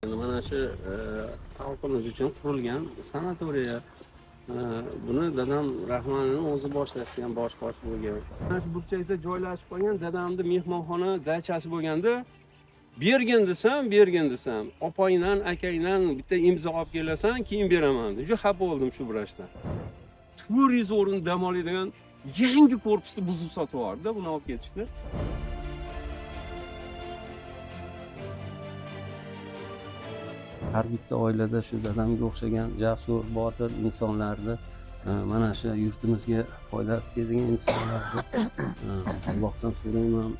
Mana shu xalqimiz uchun qurilgan sanatoriya. Buni dadam Rahmonning o'zi boshlashgan, bosh bo'lgan. Mana shu burchakda joylashib qolgan dadamni mehmonxona dachasi bo'lganda, bergin desam, opangdan, akangdan bitta imzo olib kelasan, keyin beraman dedi. Juda xafa bo'ldim shu birashdan. 400 o'rin dam oladigan yangi korpusni buzib sotib yubordi, buni olib ketishdi. Har bitta oilada shu dadamga o'xshagan jasur, botir insonlarni, mana shu yurtimizga foydasi tegadigan insonlarni Allohdan so'rayman.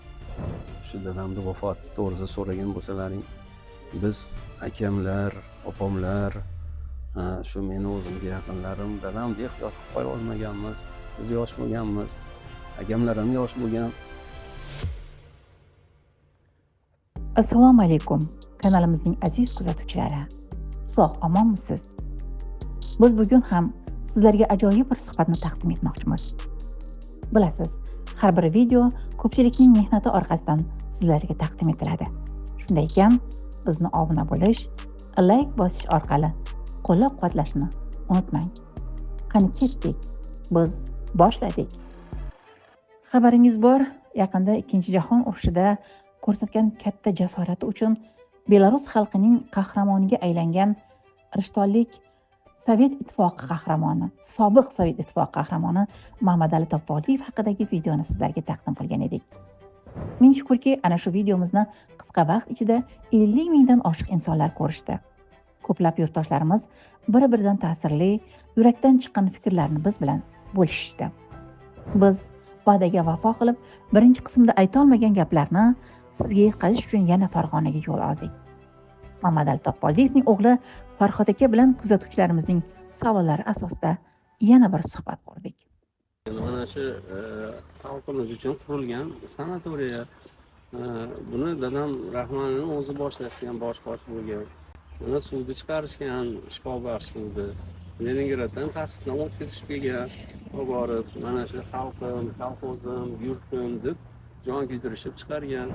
Shu dadamni vafoti to'g'risida so'ragan bo'lsalaring, biz akamlar, opamlar, shu meni o'zimga yaqinlarim dadamni ehtiyot qilib qo'ya olmaganmiz. Biz yosh bo'lganmiz, akamlar ham yosh bo'lgan. Assalomu alaykum. Kanalimizning aziz kuzatuvchilari. Sog'-omonmisiz? Biz bugun ham sizlarga ajoyib bir suhbatni taqdim etmoqchimiz. Bilasiz, har bir video ko'pchilikning mehnati orqasidan sizlarga taqdim etiladi. Shunday ekan, bizni obuna bo'lish, like bosish orqali qo'llab-quvvatlashni unutmang. Qani ketdik. Biz boshladik. Xabaringiz bor, yaqinda Ikkinchi jahon urushida ko'rsatgan katta jasorati uchun Belarus xalqining qahramoniga aylangan rishtonlik Sovet Ittifoqi qahramoni, sobiq Sovet Ittifoqi qahramoni Mamadali Topvoldiyev haqidagi videoni sizlarga taqdim qilgan edik. Ming shukrki, ana shu videomizni qisqa vaqt ichida 50 mingdan oshiq insonlar ko'rishdi. Ko'plab yurtdoshlarimiz bir-biridan ta'sirli, yurakdan chiqqan fikrlarni biz bilan bo'lishdi. Biz va'daga vafo qilib, birinchi qismda ayta olmagan gaplarni sizga yetkazish uchun yana Farg'onaga yo'l oldik. Mamadali Topvoldiyevning o'g'li Farhod aka bilan kuzatuvchilarimizning savollari asosida yana bir suhbat qurdik. Mana shu xalqimiz uchun qurilgan sanatoriya. Buni dadam Rahmonning o'zi boshlashgan, bosh bo'lgan. Mana suvni chiqarishgan, shifobaxsh suvni. Leningraddan qasddan o'tkazib kelgan, borib, mana shu xalqim, kolxozim, yurtim deb jon kuydirishib chiqargan.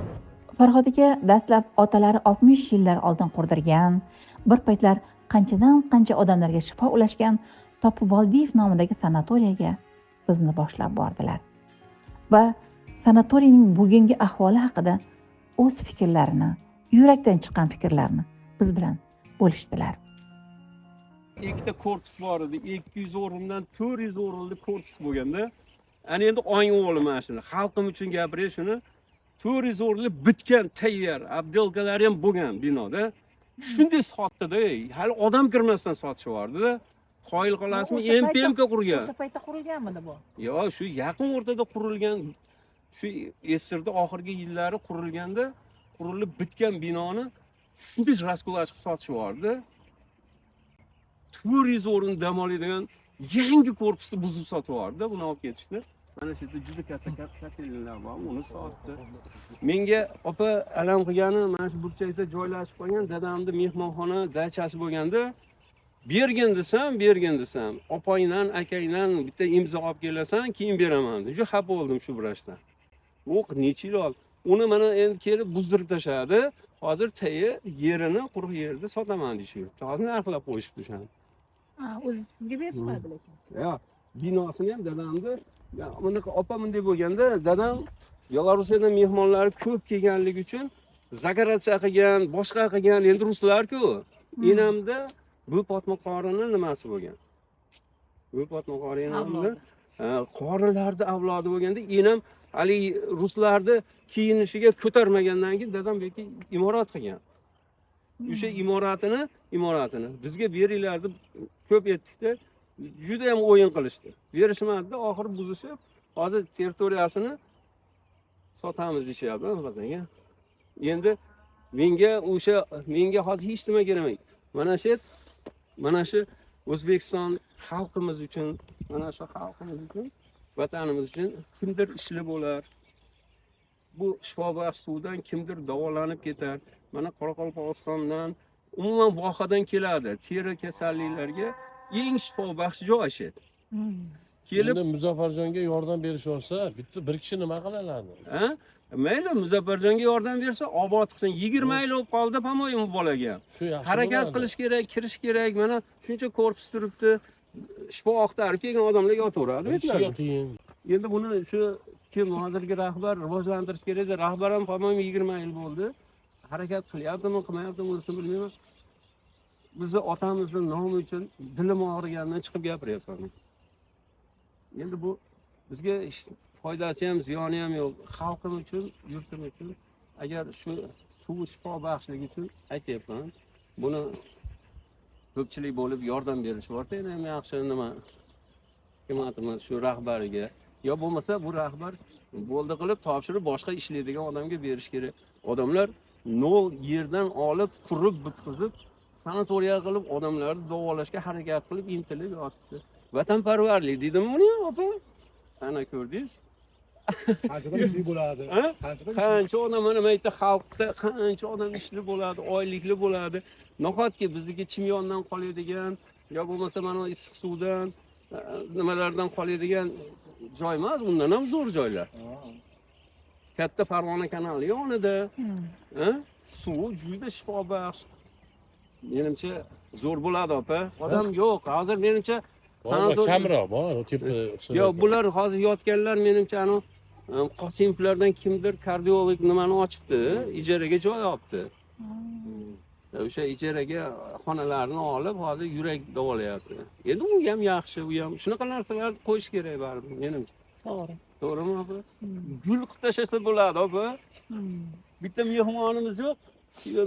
Farhod aka dastlab otalari 60 yillar oldin qurdirgan, bir paytlar qanchadan qancha odamlarga shifo ulashgan Topvoldiyev nomidagi sanatoriyaga bizni boshlab bordilar. Va sanatoriyaning bugungi ahvoli haqida o'z fikrlarini, yurakdan chiqqan fikrlarini biz bilan bo'lishdilar. Ikkita korpus bor edi, 200 o'rindan 400 o'rinli korpus bo'lganda, ana endi ong o'g'lim mana shuni xalqim uchun gapiray shuni 400 o'rinli bitgan tayyor abdelkalari ham bo'lgan binoda. Shunday sotdi-da, hali odam kirmasdan sotishyapti-da. Qoyil qolasizmi? MPMga qurgan. O'sha paytda qurilganmidi bu? Yo'q, shu yaqin o'rtada qurilgan, shu SSRda oxirgi yillari qurilganda, qurilib bitgan binoni shunday raskolaj qilib sotishyapti. 400 o'rin dam oladigan yangi korpusni buzib sotib yubordi, buni olib ketishdi. Mana shu yerda juda katta kafellar bor, uni sotdi. Menga opa alam qilgani mana shu burchakda joylashib qolgan dadamni mehmonxona dachasi bo'lganda, bergin desam, opangdan, akangdan bitta imzo olib kelasan, keyin beraman dedi. Juda xafa bo'ldim shu birashdan. O'q necha yil oldi. Uni mana endi kelib buzdirib tashladi. Hozir tayi yerini quruq yerda sotaman deyishibdi. Hozir narxlab qo'yishibdi o'shani. O'zi sizga berishmadi lekin. Yo'q, binosini ham dadamni, bunaqa opa bunday bo'lganda, dadam Belorusiyadan mehmonlar ko'p kelganligi uchun zagoratsiya qilgan, boshqa qilgan, endi ruslar-ku. Enamda bu Fatma qorini nimasi bo'lgan? Bu Fatma qori enamda qorilarning avlodi bo'lganda, enam hali ruslarni kiyinishiga ko'tarmagandan keyin dadam bu yerga imorat qilgan. O'sha imoratini bizga beringlar deb ko'p aytdik-da, juda ham o'yin qilishdi. Berishmadi, oxiri buzishib, hozir territoriyasini sotamiz deyapti, albatta. Endi menga hozir hech nima kerak. Mana shu O'zbekiston xalqimiz uchun, mana shu xalqimiz uchun, vatanimiz uchun kimdir ishli bo'lar. Bu shifobaxsh suvdan kimdir davolanib ketar. Mana Qoraqalpog'istondan, umuman vohadan keladi. Teri kasalliklarga eng shifobaxsh joy shu. kelib endi Muzaffarjonga yordam berishyapsa, bir kishi nima qila oladi? ha? Mayli Muzaffarjonga yordam bersa, obod qilsin. 20 yil bo'lib qoldi, по-моему, bolaga. Shu yaxshi Harakat bo'ladi. qilish kerak, kirish kerak. Mana shuncha korpus turibdi. Shifo oqtarib kelgan odamlar yotaveradi Bir kishiga aytlardi. qiyin. Endi buni shu kim hozirgi rahbar rivojlantirish kerak edi. Rahbar ham по-моему 20 yil bo'ldi. Harakat qilyaptimi, qilmayaptimi unisini bilmayman. Bizni otamizni nomi uchun dilim og'riganidan chiqib gapiryapman. Endi bu bizga hech foydasi ham, ziyoni ham yo'q. Xalqim uchun, yurtim uchun agar shu suv shifo baxshligi uchun aytyapman. Buni ko'pchilik bo'lib yordam berishyorsa, endi ham yaxshi nima hukumatimiz shu rahbariga yo bo'lmasa bu rahbar bo'ldi qilib topshirib boshqa ishlaydigan odamga berish kerak. Odamlar nol yerdan olib, qurib bitkizib, sanatoriya qilib odamlarni davolashga harakat qilib intilib yotibdi. Vatanparvarlik deydimi buni, opa? Ana ko'rdingiz? Qanchadan ishli bo'ladi? Ha? Qanchadan Qancha odam mana bu yerda xalqda qancha odam ishli bo'ladi, oylikli bo'ladi. Nahotki bizniki chimyondan qoladigan yo bo'lmasa mana issiq suvdan nimalardan qoladigan joy emas, undan ham zo'r joylar. Katta Farg'ona kanali yonida, ha? Suv juda shifobaxsh. Menimcha zo'r bo'ladi, opa. Odam yo'q. Hozir menimcha Kamroq bor, tepda. Yo, bular hozir yotganlar menimcha anu Qosimovlardan kimdir kardiolog nimani ochibdi, ijaraga joy olibdi. O'sha ijaraga xonalarni olib, hozir yurak davolayapti. Endi u ham yaxshi, u ham shunaqa narsalarni qo'yish kerak baribir menimcha. To'g'ri. To'g'rimi, opa? Gul qilib tashlasa bo'ladi, opa. Bitta mehmonimiz yo'q.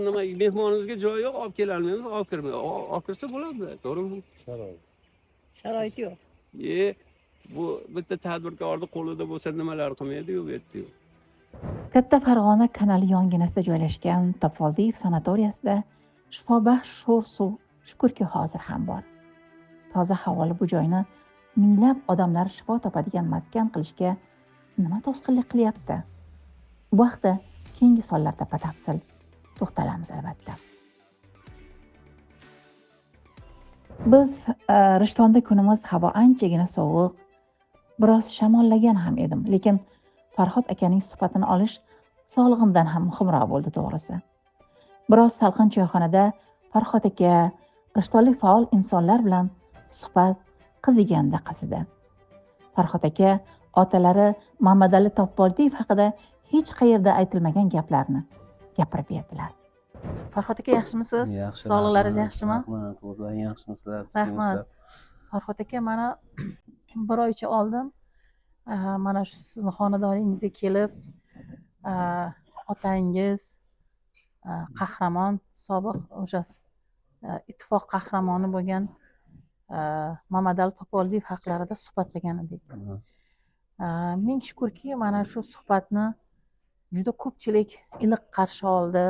Nima mehmonimizga joy yo'q, olib kela olmaymiz, olib kirmaymiz. Olib kirsa bo'ladi, to'g'rimi? Sharoit yo'q. Bu bitta tadbirkorning qo'lida bo'lsa nimalar qilmaydi-yu, bu yerda. Katta Farg'ona kanali yonginasida joylashgan Topvoldiyev sanatoriyasida shifobaxsh sho'r suv shukrki hozir ham bor. Toza havoli bu joyni minglab odamlar shifo topadigan maskan qilishga nima to'sqinlik qilyapti? Bu haqda keyingi sonlarda batafsil to'xtalamiz albatta. Biz Rishtonda kunimiz havo anchagina sovuq, biroz shamollagan ham edim, lekin Farhod akaning suhbatini olish sog'lig'imdan ham muhimroq bo'ldi to'g'risi. Biroz salqin choyxonada Farhod aka rishtonlik faol insonlar bilan suhbat qiziganda qizidi. Farhod aka otalari Mamadali Topvoldiyev haqida hech qayerda aytilmagan gaplarni gapirib berdilar. Farhod aka yaxshimisiz? Sog'liqlaringiz yaxshimi? Rahmat, o'zlaring yaxshimisizlar? Rahmat. Farhod aka, mana bir oycha oldin mana shu sizni xonadoningizga kelib otangiz qahramon, sobiq o'sha ittifoq qahramoni bo'lgan Mamadali Topvoldiyev haqlarida suhbat qilgan edik. Ming shukrki, mana shu suhbatni juda ko'pchilik iliq qarshi oldi.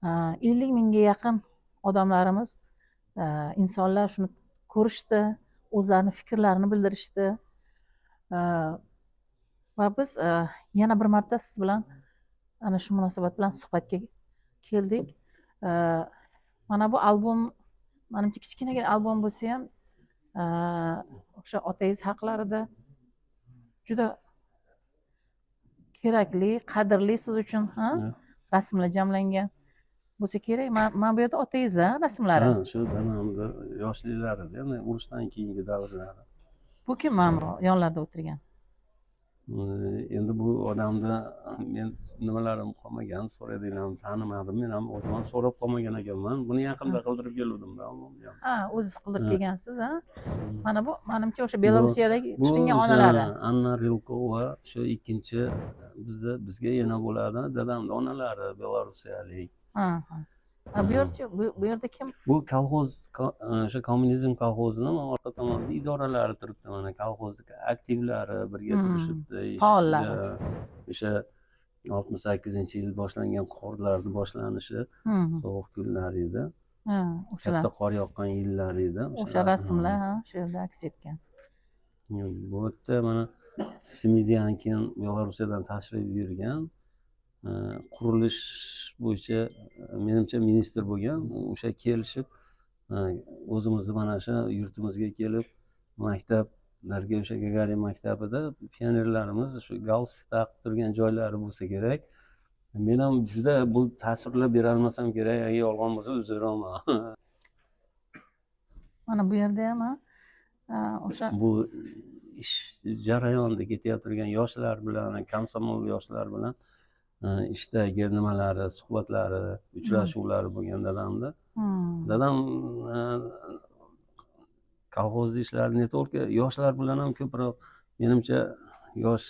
50 mingga yaqin odamlarimiz, insonlar shuni ko'rishdi, o'zlarini fikrlarini bildirishdi. Va biz yana bir marta siz bilan ana shu munosabat bilan suhbatga keldik. Mana bu albom, menimcha kichkinagina albom bo'lsa ham, o'sha otangiz haqlarida juda kerakli, qadrli siz uchun, rasmlar jamlangan bo'lsa kerak. Men bu yerda otangizlar rasmlari. Ha, shu damamda yoshliklarida, ya'ni urushdan keyingi davrlari. Bu kim mana bu yonlarda o'tirgan? Endi bu odamda men nimalarim qolmagan, so'radinglarmi, tanimadim. Men ham o'zim ham so'rab qolmagan ekanman. Buni yaqinda qildirib keldim. Ha, o'zingiz qildirib kelgansiz, ha? Mana bu menimcha o'sha Belarusiyadagi tutingan onalari. Anna Rilkova shu ikkinchi bizga yana bo'ladi. Dadamning onalari belarusiyalik. Bu yerda kim? Bu kolxoz, o'sha kommunizm kolxozining orqa tomonida idoralari turibdi. Mana kolxoz aktivlari birga turishibdi. Faollar. O'sha 68-yil boshlangan qorlarning boshlanishi sovuq kunlar edi. O'shalar. Katta qor yoqqan yillar edi. O'sha rasmlar shu yerda aks etgan. Bu yerda mana Smidyankin Belorussiyadan tashrif buyurgan. Qurilish bo'yicha menimcha ministr bo'lgan, o'sha kelishib o'zimizni mana shu yurtimizga kelib maktab Narga o'sha Gagarin maktabida pionerlarimiz shu galstuk taqib turgan joylari bo'lsa kerak. Men ham juda bu tasvirlab berolmasam kerak, agar yolg'on bo'lsa uzraman. Mana bu yerda ham o'sha Bu ish jarayonida ketayotib turgan yoshlar bilan, komsomol yoshlar bilan ishdagi nimalari, suhbatlari, uchrashuvlari bo'lgan dadamda. Dadam kolxozda ishlardi, ne только yoshlar bilan ham ko'proq, menimcha yosh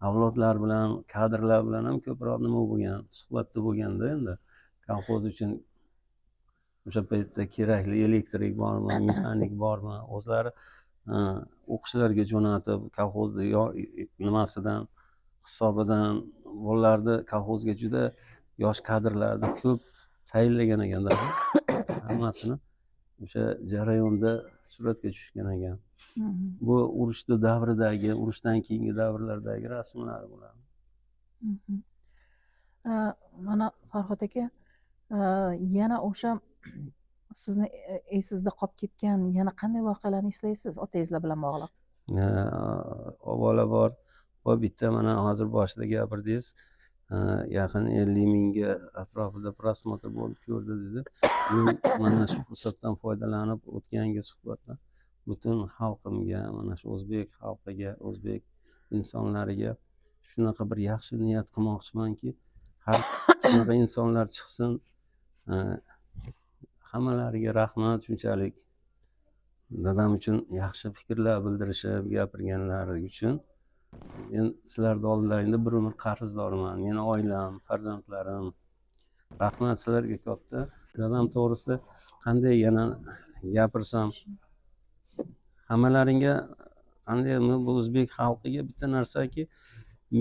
avlodlar bilan, kadrlar bilan ham ko'proq nima bo'lgan, suhbatda bo'lganda endi kolxoz uchun o'sha paytda kerakli elektrik bormi, mexanik bormi, o'zlari o'qishlarga jo'natib, kolxozni nimasidan, hisobidan bolalarni kolxozga juda yosh kadrlarni ko'p tayinlagan ekan dadam. Hammasini o'sha jarayonda suratga tushgan ekan. Bu urushni davridagi, urushdan keyingi davrlardagi rasmlari bo'ladi. Mana Farhod aka, yana o'sha sizni esingizda qolib ketgan yana qanday voqealarni eslaysiz otangizlar bilan bog'liq? Avvalambor bitta mana hozir boshida gapirdingiz, yaqin 50 mingga atrofida prosmotr bo'lib ko'rdi dedi. Men mana shu fursatdan foydalanib o'tgangi suhbatda butun xalqimga, mana shu o'zbek xalqiga, o'zbek insonlariga shunaqa bir yaxshi niyat qilmoqchimanki, har shunaqa insonlar chiqsin. Hammalariga rahmat, shunchalik dadam uchun yaxshi fikrlar bildirishib gapirganlari uchun. Men sizlarning oldingizda bir umr qarzdorman. Meni oilam, farzandlarim. Rahmat sizlarga katta. Dadam to'g'risida qanday yana gapirsam, hammalaringga qanday bu o'zbek xalqiga bitta narsaki,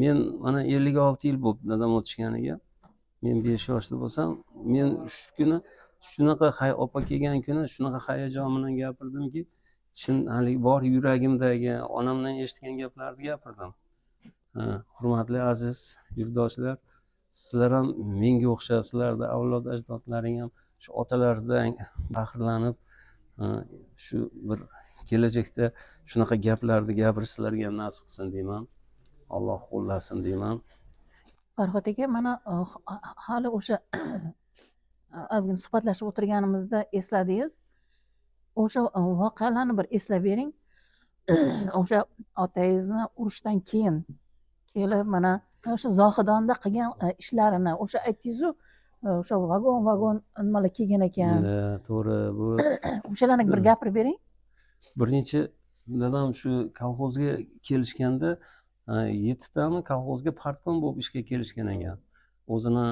men mana 56 yil bo'ldi dadam o'tishganiga. Men 5 yoshda bo'lsam, men shu kuni shunaqa opa kelgan kuni shunaqa hayajon bilan gapirdimki, chin hali bor yuragimdagi onamdan eshitgan gaplarni gapirdim. Hurmatli aziz yurtdoshlar, sizlar ham menga o'xshab, sizlarning avlod ajdodlaring ham shu otalardan faxrlanib, shu bir kelajakda shunaqa gaplarni gapirish sizlarga ham nasib qilsin deyman. Alloh qo'llasin deyman. Farhod aka, mana hali o'sha ozgina suhbatlashib o'tirganimizda esladingiz. O'sha voqealarni bir eslab bering. O'sha otangizni urushdan keyin kelib mana o'sha Zohidonda qilgan ishlarini, o'sha aytdingiz-ku, o'sha vagon nimalar kelgan ekan. To'g'ri, bu O'shalarni bir gapirib bering. Birinchi dadam shu kolxozga kelishganda 7 tami kolxozga partkom bo'lib ishga kelishgan ekan. O'zini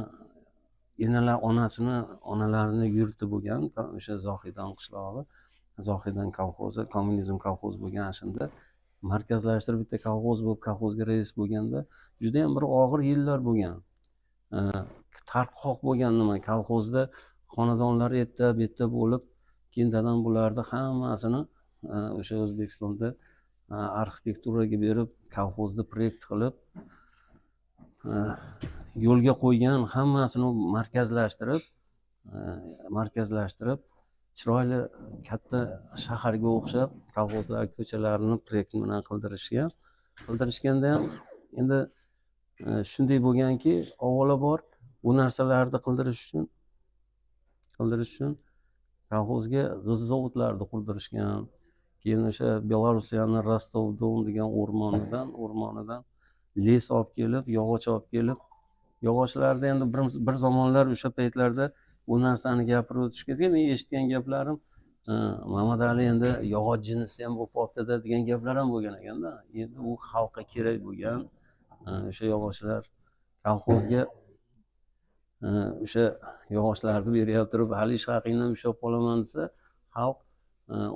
onalarini yurti bo'lgan o'sha Zohidon qishlog'i, Zohidon kolxozi, kommunizm kolxozi bo'lgan shunda markazlashtirib bitta kolxoz bo'lib, kolxozga rais bo'lganda juda ham bir og'ir yillar bo'lgan. Tarqoq bo'lgan nima kolxozda xonadonlar bitta bo'lib, keyin dadam bularni hammasini o'sha O'zbekistonda arxitekturaga berib, kolxozni proyekt qilib yo'lga qo'ygan, hammasini markazlashtirib chiroyli katta shaharga o'xshab kolxozlar ko'chalarini proyekt bilan qildirishganda ham endi shunday bo'lganki, avvalambor bu narsalarni qildirish uchun kolxozga g'o't zavodlarni qurdirishgan. Keyin o'sha Belarusiyani Rostov-Don degan o'rmonidan les olib kelib, yog'och olib kelib, yog'ochlarda endi bir zamonlar o'sha paytlarda bu narsani gapirib o'tishga kerak. Men eshitgan gaplarim, Mamadali endi yog'och jinnisi ham bo'lib qolibdi degan gaplar ham bo'lgan ekanda. Endi u xalqqa kerak bo'lgan o'sha yog'ochlar kolxozga o'sha yog'ochlarni beryapti turib, hali ish haqingdan ushlab qolaman desa, xalq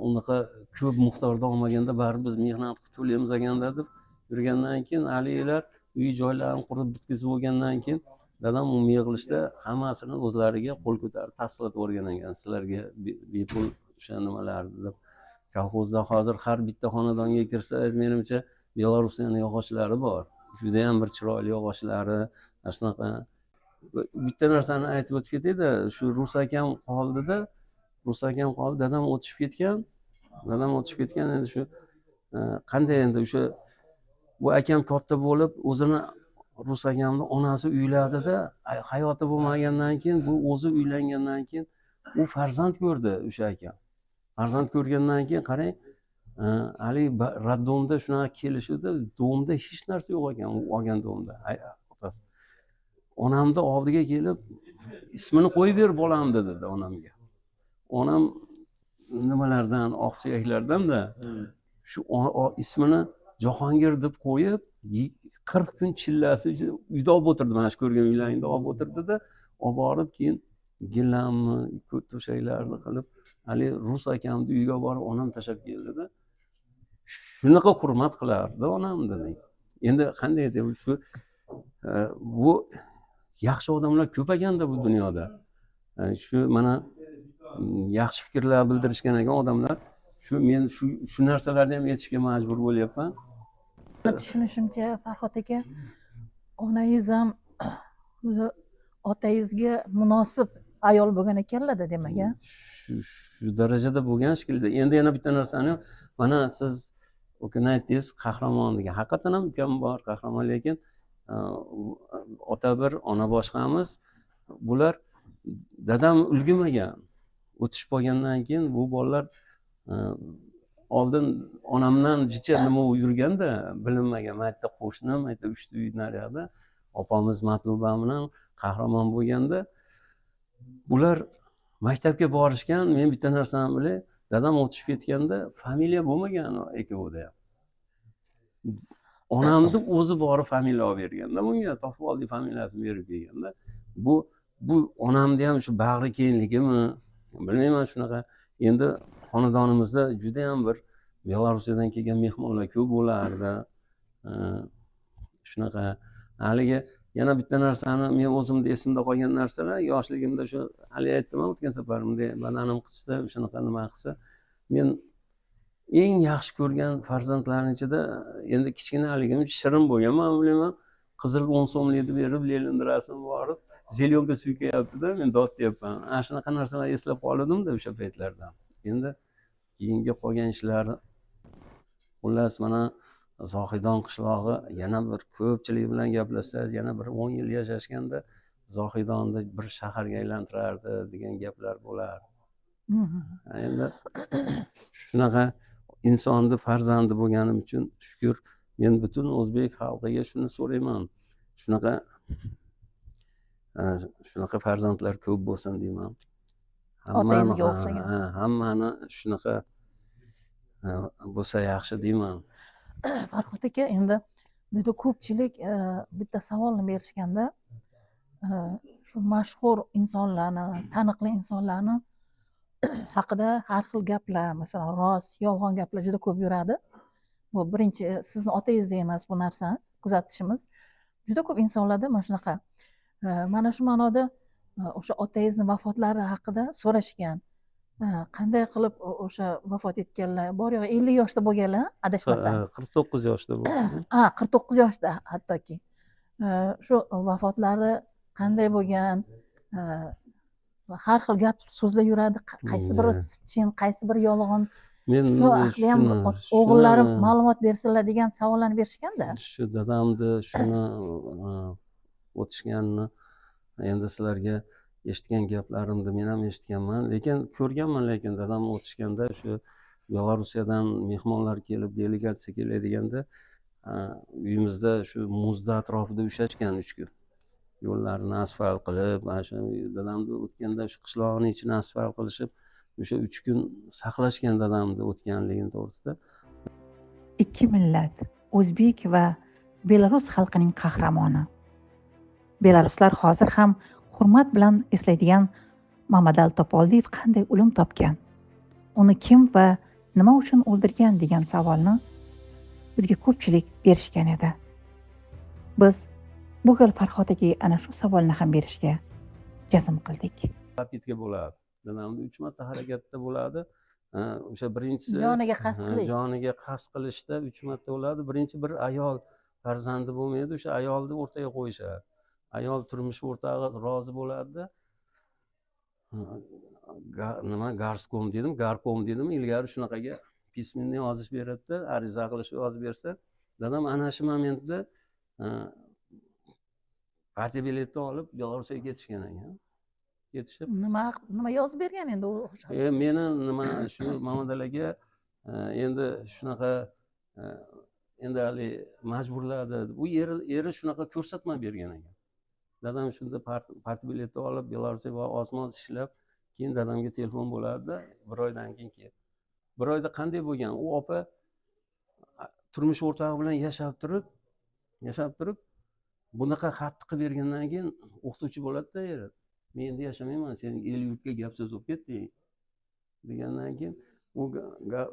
unaqa ko'p miqdorda olmaganda baribir biz mehnat qilib to'laymiz ekanda deb yurgandan keyin haligilar uy joylarni qurib bitkazib bo'lgandan keyin dadam umumiy yig'ilishda hammasini o'zlariga qo'l ko'tarib tasdiqlatib o'rgan ekan, sizlarga bepul o'sha nimalarni deb. Kolxozda hozir har bitta xonadonga kirsangiz, menimcha Belarusiyani yog'ochlari bor. Juda ham bir chiroyli yog'ochlari, shunaqa. Bitta narsani aytib o'tib ketayda, shu Rus akam qoldi, dadam o'tishib ketgan. Endi shu qanday endi o'sha bu akam katta bo'lib o'zini rus akamni onasi uyladida hayoti bo'lmagandan keyin bu o'zi uylangandan keyin u farzand ko'rdi o'sha akam. Farzand ko'rgandan keyin qarang, haligi roddomda shunaqa kelishuvda domda hech narsa yo'q ekan, u olgan domda otasi. Onamni oldiga kelib ismini qo'yib ber bolamni dedi onamga. Onam nimalardan, oqsuyaklardan-da shu ismini Jahongir deb qo'yib 40 kun chillasi uyda olib o'tirdi. Mana shu ko'rgan uylaringda olib o'tirdida, olib borib keyin gilamni, to'shaklarni qilib hali rus akamni uyiga borib onam tashlab keldida. Shunaqa hurmat qilardi onam dedi. Endi qanday deb shu bu yaxshi odamlar ko'p ekanda bu dunyoda. Shu mana yaxshi fikrlar bildirishgan ekan odamlar. Men shu narsalarni ham aytishga majbur bo'lyapman. Tushunishimcha, Farhod aka, onangiz ham otangizga munosib ayol bo'lgan ekanlar-da, demak, a? Shu darajada bo'lgan shekilli. Endi yana bitta narsani, mana siz u kuni aytdingiz, qahramon degan. Haqiqatan ham ukam bor qahramon, lekin ota bir, ona boshqamiz. Bular dadam ulgurmagan. O'tishib qolgandan keyin bu bolalar oldin onamdan jicha nima yurganda, bilinmagan. Mayda qo'shni, mayda 3 uy naryoqda opamiz Matluba bilan qahramon bo'lganda, bular maktabga borishgan. Men bitta narsani bilay, dadam o'tishib ketganda familiya bo'lmagan ikkovida ham. Onamni o'zi borib familiya olib berganda, bunga Tofoldi familiyasini berib kelganda, bu onamni ham shu bag'ri kengligimi, bilmayman shunaqa. Endi xonadonimizda juda ham bir Belorussiyadan kelgan mehmonlar ko'p bo'lardi. Shunaqa. Haligi yana bitta narsani men o'zimda esimda qolgan narsalar, yoshligimda shu hali aytdim o'tgan safarimda, bananim qilsa, shunaqa nima qilsa, men eng yaxshi ko'rgan farzandlarning ichida endi kichkinaligim shirin bo'lganman, bilmayman. Qizil 10 so'mlikni berib, Leningrasini borib, zelyonka suykayapti-da, men dod deyapman. Ana shunaqa narsalar eslab qoldim-da o'sha paytlardan. Endi keyingi qolgan ishlar, xullas mana Zohidon qishlog'i, yana bir ko'pchilik bilan gaplashsangiz, yana bir 10 yil yashashganda Zohidonni bir shaharga aylantirardi degan gaplar bo'lar. Endi shunaqa insonni farzandi bo'lganim uchun shukr, men butun o'zbek xalqiga shuni so'rayman. Shunaqa farzandlar ko'p bo'lsin deyman. Otangizga o'xshagan. Hammani shunaqa bo'lsa yaxshi deyman. Farhod aka, endi juda ko'pchilik bitta savolni berishganda, shu mashhur insonlarni, taniqli insonlarni haqida har xil gaplar, masalan, rost, yolg'on gaplar juda ko'p yuradi. Bu birinchi sizni otangizda emas bu narsa kuzatishimiz. Juda ko'p insonlarda mana shunaqa. Mana shu ma'noda o'sha otangizni vafotlari haqida so'rashgan. Qanday qilib o'sha vafot etganlar? Bor yo'q 50 yoshda bo'lganlar, adashmasam. 49 yoshda bo'lgan. 49 yoshda hattoki. Shu vafotlari qanday bo'lgan? Har xil gap so'zlar yuradi. Qaysi biri chin, qaysi biri yolg'on? Shu haqida ham o'g'illarim ma'lumot bersinlar degan savollarni berishganda. Shu dadamni shuni o'tishganini endi sizlarga eshitgan gaplarimni men ham eshitganman, lekin ko'rganman, lekin dadam o'tishganda shu Belorussiyadan mehmonlar kelib, delegatsiya keladiganda uyimizda shu muzda atrofida ushlashgan 3 kun. Yo'llarni asfalt qilib, mana shu dadamni o'tganda shu qishloqning ichini asfalt qilishib, o'sha 3 kun saqlashgan dadamni o'tganligini to'g'risida. Ikki millat, o'zbek va Belarus xalqining qahramoni. Belaruslar hozir ham hurmat bilan eslaydigan Mamadal Topoldiyev qanday o'lim topgan? Uni kim va nima uchun o'ldirgan degan savolni bizga ko'pchilik berishgan edi. Biz bu gal Farhod aka ana shu savolni ham berishga jazm qildik. Rapidga bo'ladi. Dadamni 3 marta harakatda bo'ladi. O'sha birinchisi Joniga qasd qilish. Joniga qasd qilishda 3 marta bo'ladi. Birinchi bir ayol farzandi bo'lmaydi, o'sha ayolni o'rtaga qo'yishadi. Ayol turmush o'rtog'i rozi bo'ladi. Nima Garskom dedim, Garkom dedim, ilgari shunaqaga pismenni yozib beradida, ariza qilishib yozib bersa, dadam ana shu momentda partiya biletni olib Belorussiyaga ketishgan ekan. Ketishib, nima yozib bergan endi o'sha? meni nima shu Mamad akaga endi shunaqa endi hali majburladi. Bu eri shunaqa ko'rsatma bergan ekan. Dadam shunda partiya biletni olib Belorussiyaga ozmoz ishlab, keyin dadamga telefon bo'ladida, bir oydan keyin kelib. Bir oyda qanday bo'lgan? U opa turmush o'rtog'i bilan yashab turib bunaqa xat qilib bergandan keyin o'qituvchi bo'ladida eri. Men endi yashamayman, sen el yurtga gap so'z bo'lib ketding degandan keyin u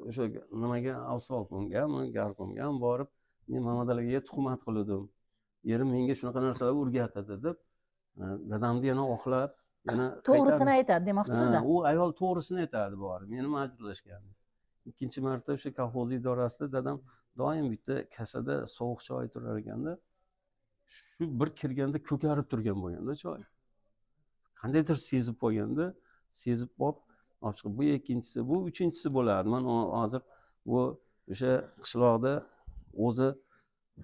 o'sha nimaga Avsoqomgami, Garkomgami borib, men Mamad akaga tuhmat qildim. Erim menga shunaqa narsalar o'rgatadi deb, dadamni yana oqlab, yana To'g'risini aytadi demoqchisizda. U ayol to'g'risini aytadi borib, meni majburlashgan. Ikkinchi marta o'sha kolxoz idorasida dadam doim bitta kasada sovuq choy turar ekanda, shu bir kirganda ko'karib turgan bo'lganda choy. Qandaydir sezib qo'yganda, sezib olib chiqib, bu ikkinchisi, bu uchinchisi bo'ladi. Men hozir bu o'sha qishloqda o'zi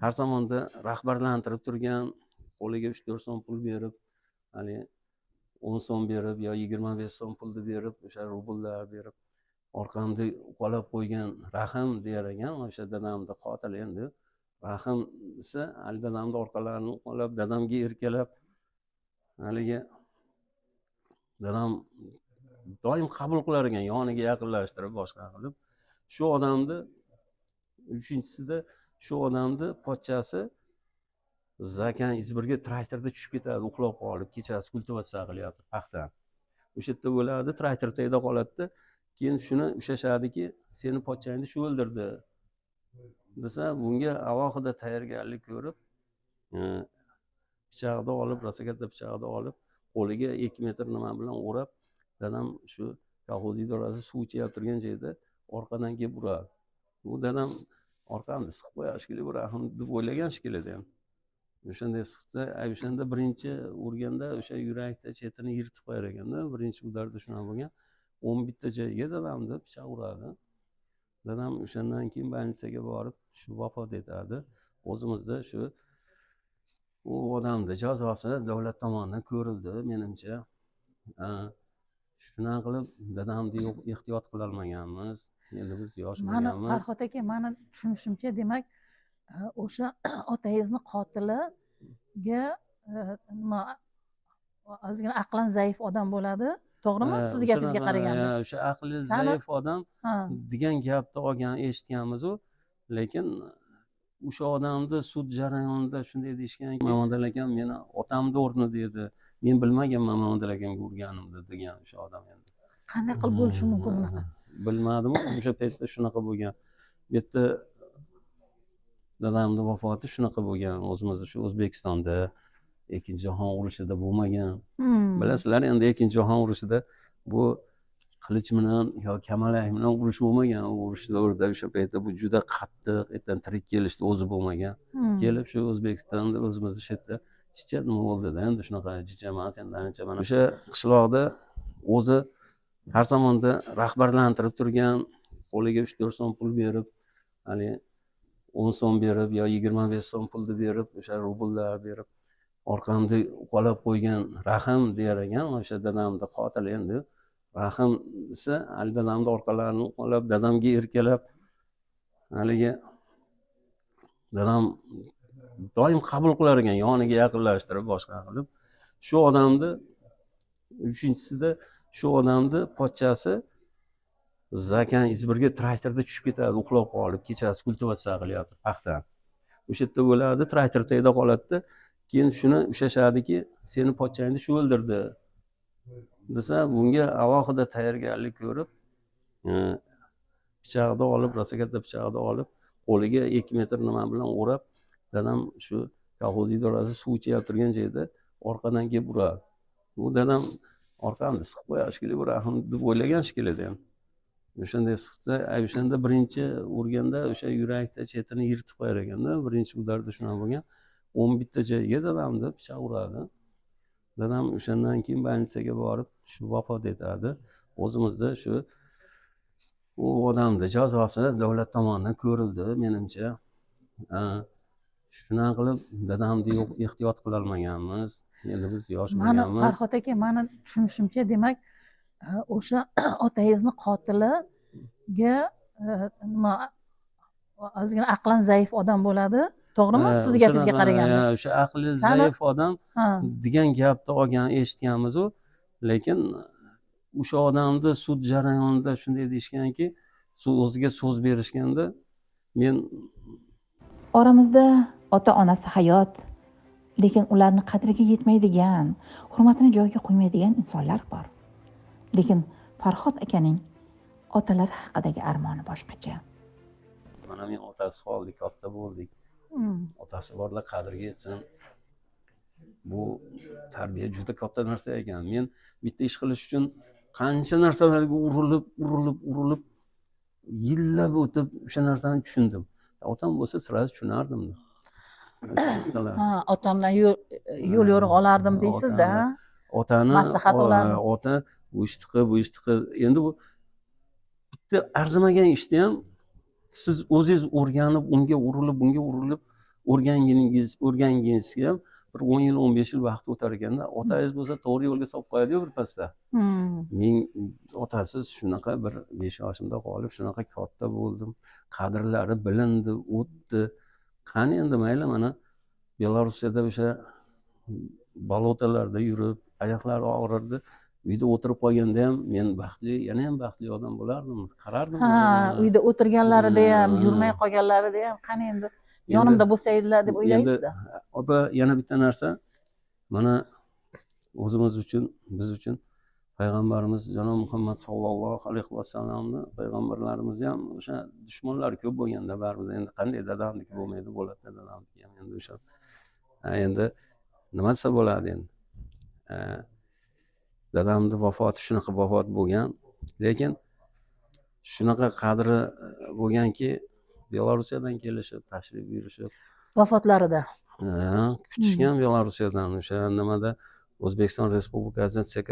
har zamonda rahbarlantirib turgan, qo'liga 3-4 so'm pul berib, hali 10 so'm berib yo 25 so'm pulni berib, o'sha rubllar berib, orqamda uqalab qo'ygan Rahim deyar ekan, o'sha dadamni qotil endi. Rahim desa, hali dadamni orqalarini uqalab, dadamga erkalab, haligi dadam doim qabul qilar ekan, yoniga yaqinlashtirib, boshqa qilib. Shu odamni uchinchisida shu odamni pochchasi Zakan Izbirga traktorda tushib ketadi, uxlab qolib, kechasi kultivatsiya qilyapti paxta. O'sha yerda bo'ladi, traktor tagida qoladi. Keyin shuni ushashadiki, seni pochchangni shu o'ldirdi desa, bunga alohida tayyorgarlik ko'rib, pichoqni olib, rosa katta pichoqni olib, qo'liga 2 metr nima bilan o'rab, dadam shu kolxoz idorasi suv ichib turgan joyda orqadan kelib uradi. Bu dadam orqamni siqib qo'yish kerak, bu Rahim deb o'ylagan shekilli ham. O'shanday siqsa, o'shanda birinchi urganda o'sha yurakda chetini yirtib qo'yar ekanda, birinchi udarda shunaqa bo'lgan. 11 ta joyga dadamni pichoq uradi. Dadam o'shandan keyin больницаga borib, shu vafot etadi. O'zimizda shu u odamni jazosi davlat tomonidan ko'rildi, menimcha. Shunaqa qilib dadamni ehtiyot qila olmaganmiz. Endi biz yosh bo'lganmiz. Farhod aka, meni tushunishimcha, demak, o'sha otangizni qotiliga nima ozgina aqlan zaif odam bo'ladi. To'g'rimi? Sizni gapingizga qaraganda. O'sha aqli zaif odam degan gapni olgan eshitganmiz u, lekin o'sha odamni sud jarayonida shunday deyishganki, Mamad akam meni otamni o'rnida edi. Men bilmaganman Mamad akamga urganimni degan o'sha odam endi. Qanday qilib bo'lishi mumkin unaqa? Bilmadim, o'sha paytda shunaqa bo'lgan. Bu yerda dadamning vafoti shunaqa bo'lgan. O'zimizda shu O'zbekistonda Ikkinchi jahon urushida bo'lmagan. Bilasizlar, endi Ikkinchi jahon urushida bu qilich bilan yo kamalak bilan urush bo'lmagan. Urushda o'sha paytda bu juda qattiq, ertan tirik kelishdi o'zi bo'lmagan. Kelib shu O'zbekistonda o'zimizda shu yerda chicha nima bo'ldi-da, endi shunaqa chicha emas, endi ancha mana o'sha qishloqda o'zi har zamonda rahbarlantirib turgan, qo'liga 3-4 so'm pul berib, hali 10 so'm berib yo 25 so'm pulni berib, o'sha rubllar berib, orqamda uqalab qo'ygan Rahim deyar ekan, o'sha dadamni qotil endi. Rahim desa, hali dadamni orqalarini uqalab, dadamga erkalab, haligi dadam doim qabul qilar ekan, yoniga yaqinlashtirib, boshqa qilib. Shu odamni uchinchisida shu odamni pochchasi Zakan Izbirga traktorda tushib ketadi, uxlab qolib, kechasi kultivatsiya qilyapti paxta. O'sha yerda bo'ladi, traktor tagida qoladi. Keyin shuni ushashadiki, seni pochchangni shu o'ldirdi desa, bunga alohida tayyorgarlik ko'rib, pichoqni olib, rosa katta pichoqni olib, qo'liga 2 metr nima bilan o'rab, dadam shu kolxoz idorasi suv ichib turgan joyda orqadan kelib uradi. Bu dadam orqamni siqib qo'yish kerak, bu Rahim deb o'ylagan shekilli ham. O'shanday siqsa, o'shanda birinchi urganda o'sha yurakda chetini yirtib qo'yar ekanda, birinchi udarda shunaqa bo'lgan. 11 ta joyga dadamni pichoq uradi. Dadam o'shandan keyin больницаga borib, shu vafot etadi. O'zimizda shu u odamni jazosi davlat tomonidan ko'rildi menimcha. Shunaqa qilib dadamni yo'q ehtiyot qilolmaganmiz. Endi biz yosh Mani bo'lganmiz. Farhod aka, mani tushunishimcha, demak, o'sha otangizni qotiliga nima ozgina aqlan zaif odam bo'ladi, to'g'rimi? Sizni gapingizga qaraganda. O'sha aqli Sani- zaif odam Ha. degan gapni olgan eshitganmiz-u, lekin o'sha odamni sud jarayonida shunday deyishganki, o'ziga so'z berishganda men Oramizda ota-onasi hayot, lekin ularni qadriga yetmaydigan, hurmatini joyiga qo'ymaydigan insonlar bor. Lekin Farhod akaning otalari haqidagi armoni boshqacha. mana men otasi qoldik, katta bo'ldik. Otasi borlar qadriga yetsin. Bu tarbiya juda katta narsa ekan. Men bitta ish qilish uchun qancha narsalarga urilib yillab o'tib o'sha narsani tushundim. Otam bo'lsa sira tushunardim. Ha, otamdan yo'l yo'riq olardim deysiz-da. Otani Maslahat olardim. ota bu ishni qil, bu ishni qil. Endi bu bitta arzimagan ishni ham siz o'zingiz o'rganib, unga urilib o'rgangingiz ham bir 10 yil, 15 yil vaqt o'tar ekanda, otangiz bo'lsa to'g'ri yo'lga solib qo'yadi-yu bir pasda. Men otasiz shunaqa bir 5 yoshimda qolib, shunaqa katta bo'ldim. Qadrlari bilindi, o'tdi. Qani endi mayli mana Belarusiyada o'sha balotalarda yurib, oyoqlari og'rirdi. Uyda o'tirib qolganda ham men baxtli, yana ham baxtli odam bo'lardim. Qarardim. Ha, uyda o'tirganlarida ham, yurmay qolganlarida ham qani endi yonimda bo'lsaydilar deb o'ylaysizda. Opa, yana bitta narsa. Mana o'zimiz uchun, biz uchun payg'ambarimiz janob Muhammad sallallohu alayhi vasallamni payg'ambarlarimiz ham o'sha dushmanlari ko'p bo'lganda baribir endi qanday dadamniki bo'lmaydi, bo'ladi dadamniki ham endi o'sha. Endi nima desa bo'ladi endi. Dadamni vafoti shunaqa vafot bo'lgan, lekin shunaqa qadri bo'lganki, Belorussiyadan kelishib, tashrif buyurishib, Vafotlarida. kutishgan Belorussiyadan o'sha nimada O'zbekiston Respublikasi CK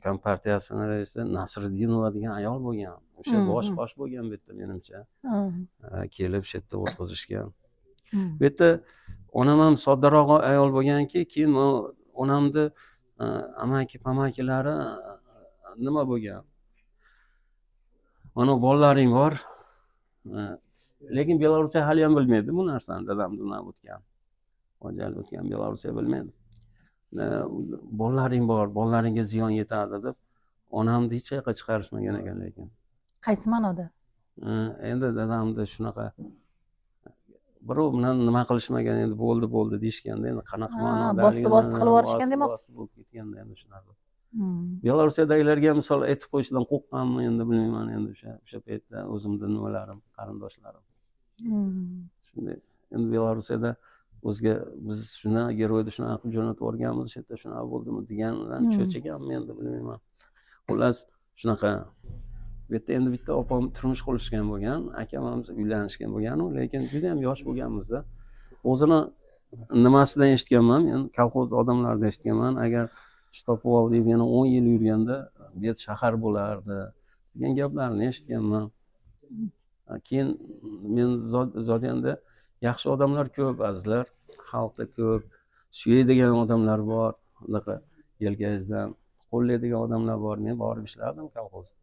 kompartiyasini raisi Nasriddinova degan ayol bo'lgan. O'sha bosh bo'lgan bu yerda menimcha. Kelib shu yerda o'tkazishgan. Bu yerda onam ham soddaroq ayol bo'lganki, keyin onamni amakilari nima bo'lgan? Mana bolalaring bor. Lekin Belorussiya hali ham bilmaydi bu narsani, dadam bundan o'tgan. Mo'ljal o'tgan Belorussiya bilmaydi. Bolalaring bor, bolalaringga ziyon yetadi deb onamni hech qayerga chiqarishmagan ekan lekin. Qaysi ma'noda? Endi dadamni shunaqa birov bilan nima qilishmagan, endi bo'ldi deyishganda, endi qanaqa ma'noda bosdi qilib yuborishgan demoqchi. bo'lib ketganda endi shunaqa. Belorussiyadagilarga misol aytib qo'yishdan qo'rqqanmi endi bilmayman, endi o'sha paytda o'zimda nimalarim, qarindoshlarim. Shunday endi Belorussiyada o'zga biz shuni geroyni shunaqa qilib jo'natib yuborganmiz, shu yerda shunaqa bo'ldimi degandan cho'chiganman endi bilmayman. Xullas shunaqa. Bu yerda endi bitta opam turmush qurishgan bo'lgan, akamamiz uylanishgan bo'lgan-u, lekin juda ham yosh bo'lganmiz-da. O'zini nimasidan eshitganman, men kolxoz odamlaridan eshitganman, agar topib oldik yana 10 yil yurganda bu yer shahar bo'lardi degan gaplarni eshitganman. Keyin men zodiyanda yaxshi odamlar ko'p, azizlar, xalqda ko'p, suyadigan odamlar bor, unaqa yelkangizdan qo'llaydigan odamlar bor. Men borib ishlardim kolxozda.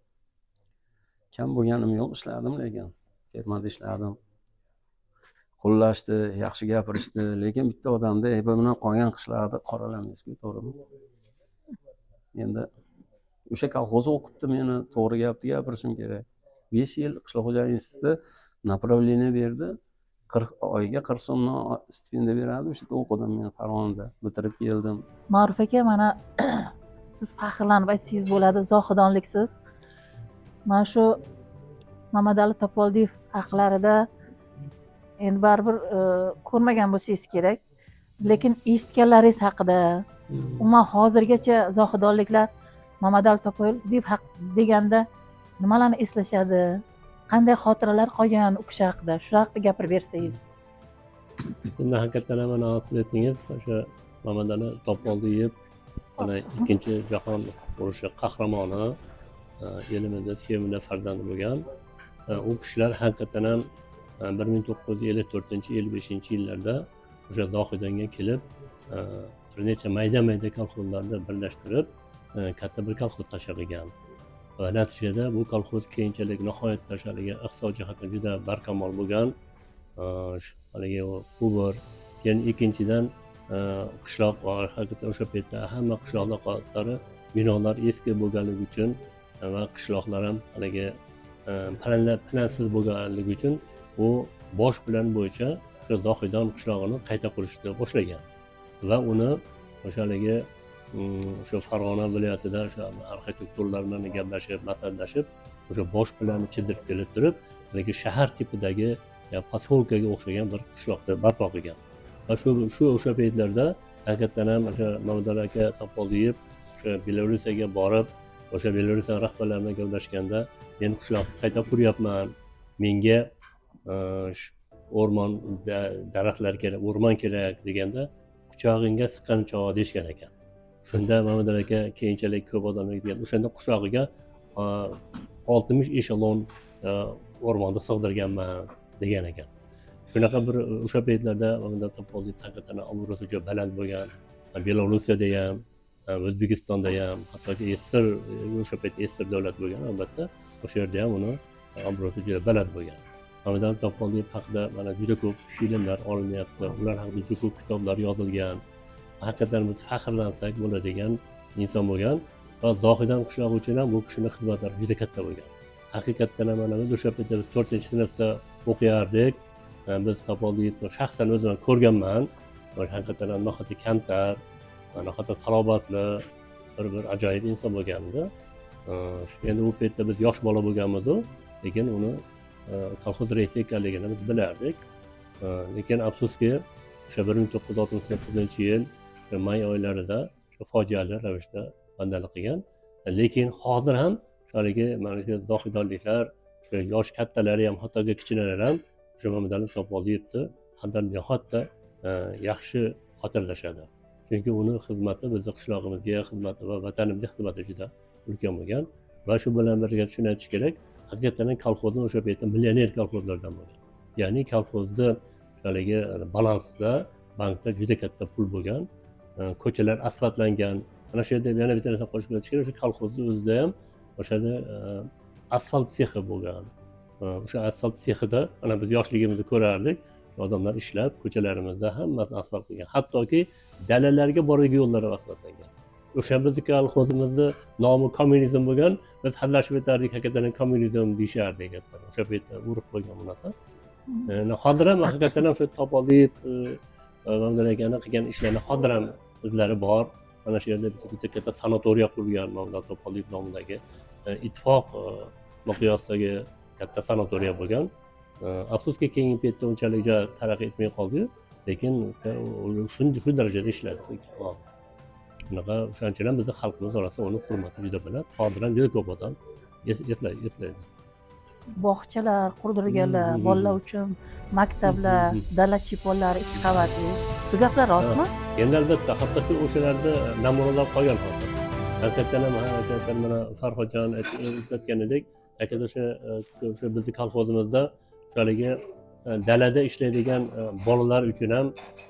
Kam bo'lganim yo'q, ishlardim, lekin fermada ishlardim. Qo'llashdi, yaxshi gapirishdi, lekin bitta odamda aybi bilan qolgan qishlarda qoralamaysiz-ku, to'g'rimi? Endi o'sha kolxoz o'qitdi meni, to'g'ri gapni gapirishim kerak. 5 yil qishloq xo'jalik institutida направление berdi. 40 oyga 40 so'mdan stipendiya beradi. O'sha yerda o'qidim men Farg'onada, bitirib keldim. Ma'ruf aka, mana siz faxrlanib aytsangiz bo'ladi, zohidonliksiz. Mana shu Mamadali Topoldiyev haqlarida endi baribir ko'rmagan bo'lsangiz kerak, lekin eshitganlaringiz haqida, umuman hozirgacha zohidonliklar Mamadali Topoldiyev haq deganda nimalarni eslashadi, qanday xotiralar qolgan u kishi haqida, shu haqida gapirib bersangiz. Endi haqiqatdan ham mana siz aytdingiz, o'sha Mamadali Topoldiyev mana ikkinchi jahon urushi qahramoni, elimizda sevimli farzandi bo'lgan. U kishilar haqiqatan ham 1954-55 yillarda o'sha Zohidonga kelib, bir necha mayda kolxozlarni birlashtirib, katta bir kolxoz tashkil qilgan. Va natijada bu kolxoz keyinchalik nihoyatda haligi iqtisodiy jihatdan juda barkamol bo'lgan. Haligi bu bir. Keyin ikkinchidan qishloq haqiqatan o'sha paytda hamma qishloqlari binolar eski bo'lganligi uchun va qishloqlar ham haligi plansiz bo'lganligi uchun u bosh plan bo'yicha o'sha Zohidon qishlog'ini qayta qurishni boshlagan va uni o'sha haligi o'sha Farg'ona viloyatida o'sha arxitektorlar bilan gaplashib, maslahatlashib, o'sha bosh planni chizdirib kelib turib, haligi shahar tipidagi posyolkaga o'xshagan bir qishloqni barpo qilgan. Va o'sha paytlarda haqiqatan ham o'sha Mamdar aka Topoldiyev o'sha Belorussiyaga borib, o'sha Belorussiya rahbarlari bilan gaplashganda, men qishloqni qayta quryapman, menga o'rmon daraxtlar kerak, o'rmon kerak deganda, quchog'ingga siqqancha deyishgan ekan. Shunda Mamdar aka keyinchalik ko'p odamlar ketgan. O'shanda quchog'iga 60 eshelon o'rmonni sig'dirganman degan ekan. Shunaqa bir o'sha paytlarda Mamdar Topoldiyev haqiqatan obro'si juda baland bo'lgan. Belorussiyada ham, O'zbekistonda ham, hattoki o'sha payt SSR davlat bo'lgan albatta. O'sha yerda ham uni obro'si juda baland bo'lgan. Mamdar Topoldiyev haqida mana juda ko'p filmlar olinyapti. Ular haqida juda ko'p kitoblar yozilgan. Haqiqatan biz faxrlansak bo'ladigan inson bo'lgan va Zohidon qishlog'i uchun ham bu kishining xizmatlari juda katta bo'lgan. Haqiqatan ham mana biz o'sha paytda 4-sinfda o'qiyardik. Biz Topoldiyevni shaxsan o'zim ko'rganman. Haqiqatan ham nihoyatda kamtar, nihoyatda salobatli bir ajoyib inson bo'lgandi. Endi u paytda biz yosh bola bo'lganmiz, lekin uni kolxoz raisi ekanligini biz bilardik. Lekin afsuski o'sha 1969-yil may oylarida fojiali ravishda bandalik qilgan. Lekin hozir ham haligi mana shu zohidonliklar, yosh kattalari ham, hattoki kichkinalar ham o'sha Mamdar Topoliyevni hamdan nihoyatda yaxshi xotirlashadi. Chunki uni xizmati bizni qishlog'imizga xizmati va vatanimizga xizmati juda ulkan bo'lgan. Va shu bilan birga shuni aytish kerak, haqiqatan kolxozning o'sha paytda millioner kolxozlardan bo'lgan. Ya'ni kolxozni haligi balansida bankda juda katta pul bo'lgan. Ko'chalar asfaltlangan. Mana shu yerda yana bitta narsa qo'shib o'tish kerak, o'sha kolxozni o'zida ham o'shada asfalt sexi bo'lgan. O'sha asfalt sexida mana biz yoshligimizda ko'rardik, odamlar ishlab ko'chalarimizda hammasini asfalt qilgan. Hattoki dalalarga boradigan yo'llar ham asfaltlangan. O'sha bizni kolxozimizni nomi kommunizm bo'lgan, biz hazillashib aytardik, haqiqatan kommunizm deyishardik. O'sha paytda urug' bo'lgan bu narsa. Hozir ham haqiqatan ham shu Topoldiyev Mamdar akani qilgan ishlarni hozir ham izlari bor. Mana shu yerda bitta katta sanatoriya qurilgan Mamdar Topoldiyev nomidagi ittifoq miqyosidagi katta sanatoriya bo'lgan. Afsuski keyingi paytda unchalik taraqqiy etmay qoldi, lekin shu darajada ishladi. Bunaqa o'shancha ham bizning xalqimiz orasida uni hurmati juda baland. Hozir ham juda ko'p odam eslaydi. Bog'chalar qurdirganlar, bolalar uchun maktablar, dala shiyponlari 2 qavatli. Shu gaplar rostmi? Endi albatta, hattoki o'shalarda namunalar qolgan hozir. Haqiqatan ham haqiqatan mana Farhodjon aytganidek, haqiqatan o'sha bizning kolxozimizda haligi dalada ishlaydigan bolalar uchun ham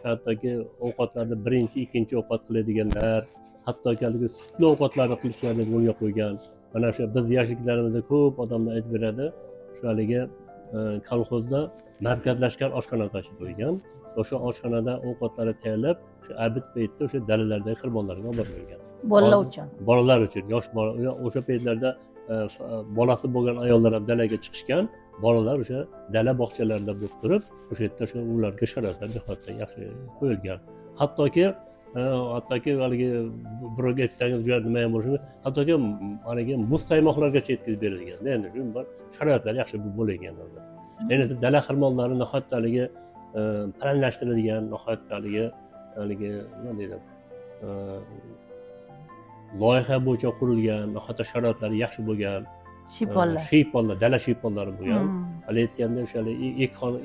hattoki ovqatlarni birinchi, ikkinchi ovqat qiladiganlar, hattoki haligi sutli ovqatlarni qilishlarni yo'lga qo'ygan. Mana shu biz yoshliklarimizda ko'p odamlar aytib beradi, shu haligi kolxozda markazlashgan oshxona tashib qo'ygan. O'sha oshxonada ovqatlari tayyorlab, shu abid paytda o'sha dalalardagi qurbonlarga olib bergan. Bolalar uchun. Bolalar uchun, yosh bola, o'sha paytlarda bolasi bo'lgan ayollar ham dalaga chiqishgan. Bolalar o'sha dala bog'chalarida bo'lib turib, o'sha yerda o'sha ularga sharoitlar jihatdan yaxshi qo'yilgan. Hattoki haligi birovga aytsangiz juda nima ham bo'lishi, hattoki haligi muz qaymoqlargacha yetkazib berilgan. Endi shu bir sharoitlar yaxshi bo'lingan. Endi dala xirmonlari nihoyatda haligi planlashtirilgan, nihoyatda haligi nima deydi, loyiha bo'yicha qurilgan, nihoyatda sharoitlari yaxshi bo'lgan. Shiyponlar, dala shiyponlari bo'lgan. Hali aytganda o'sha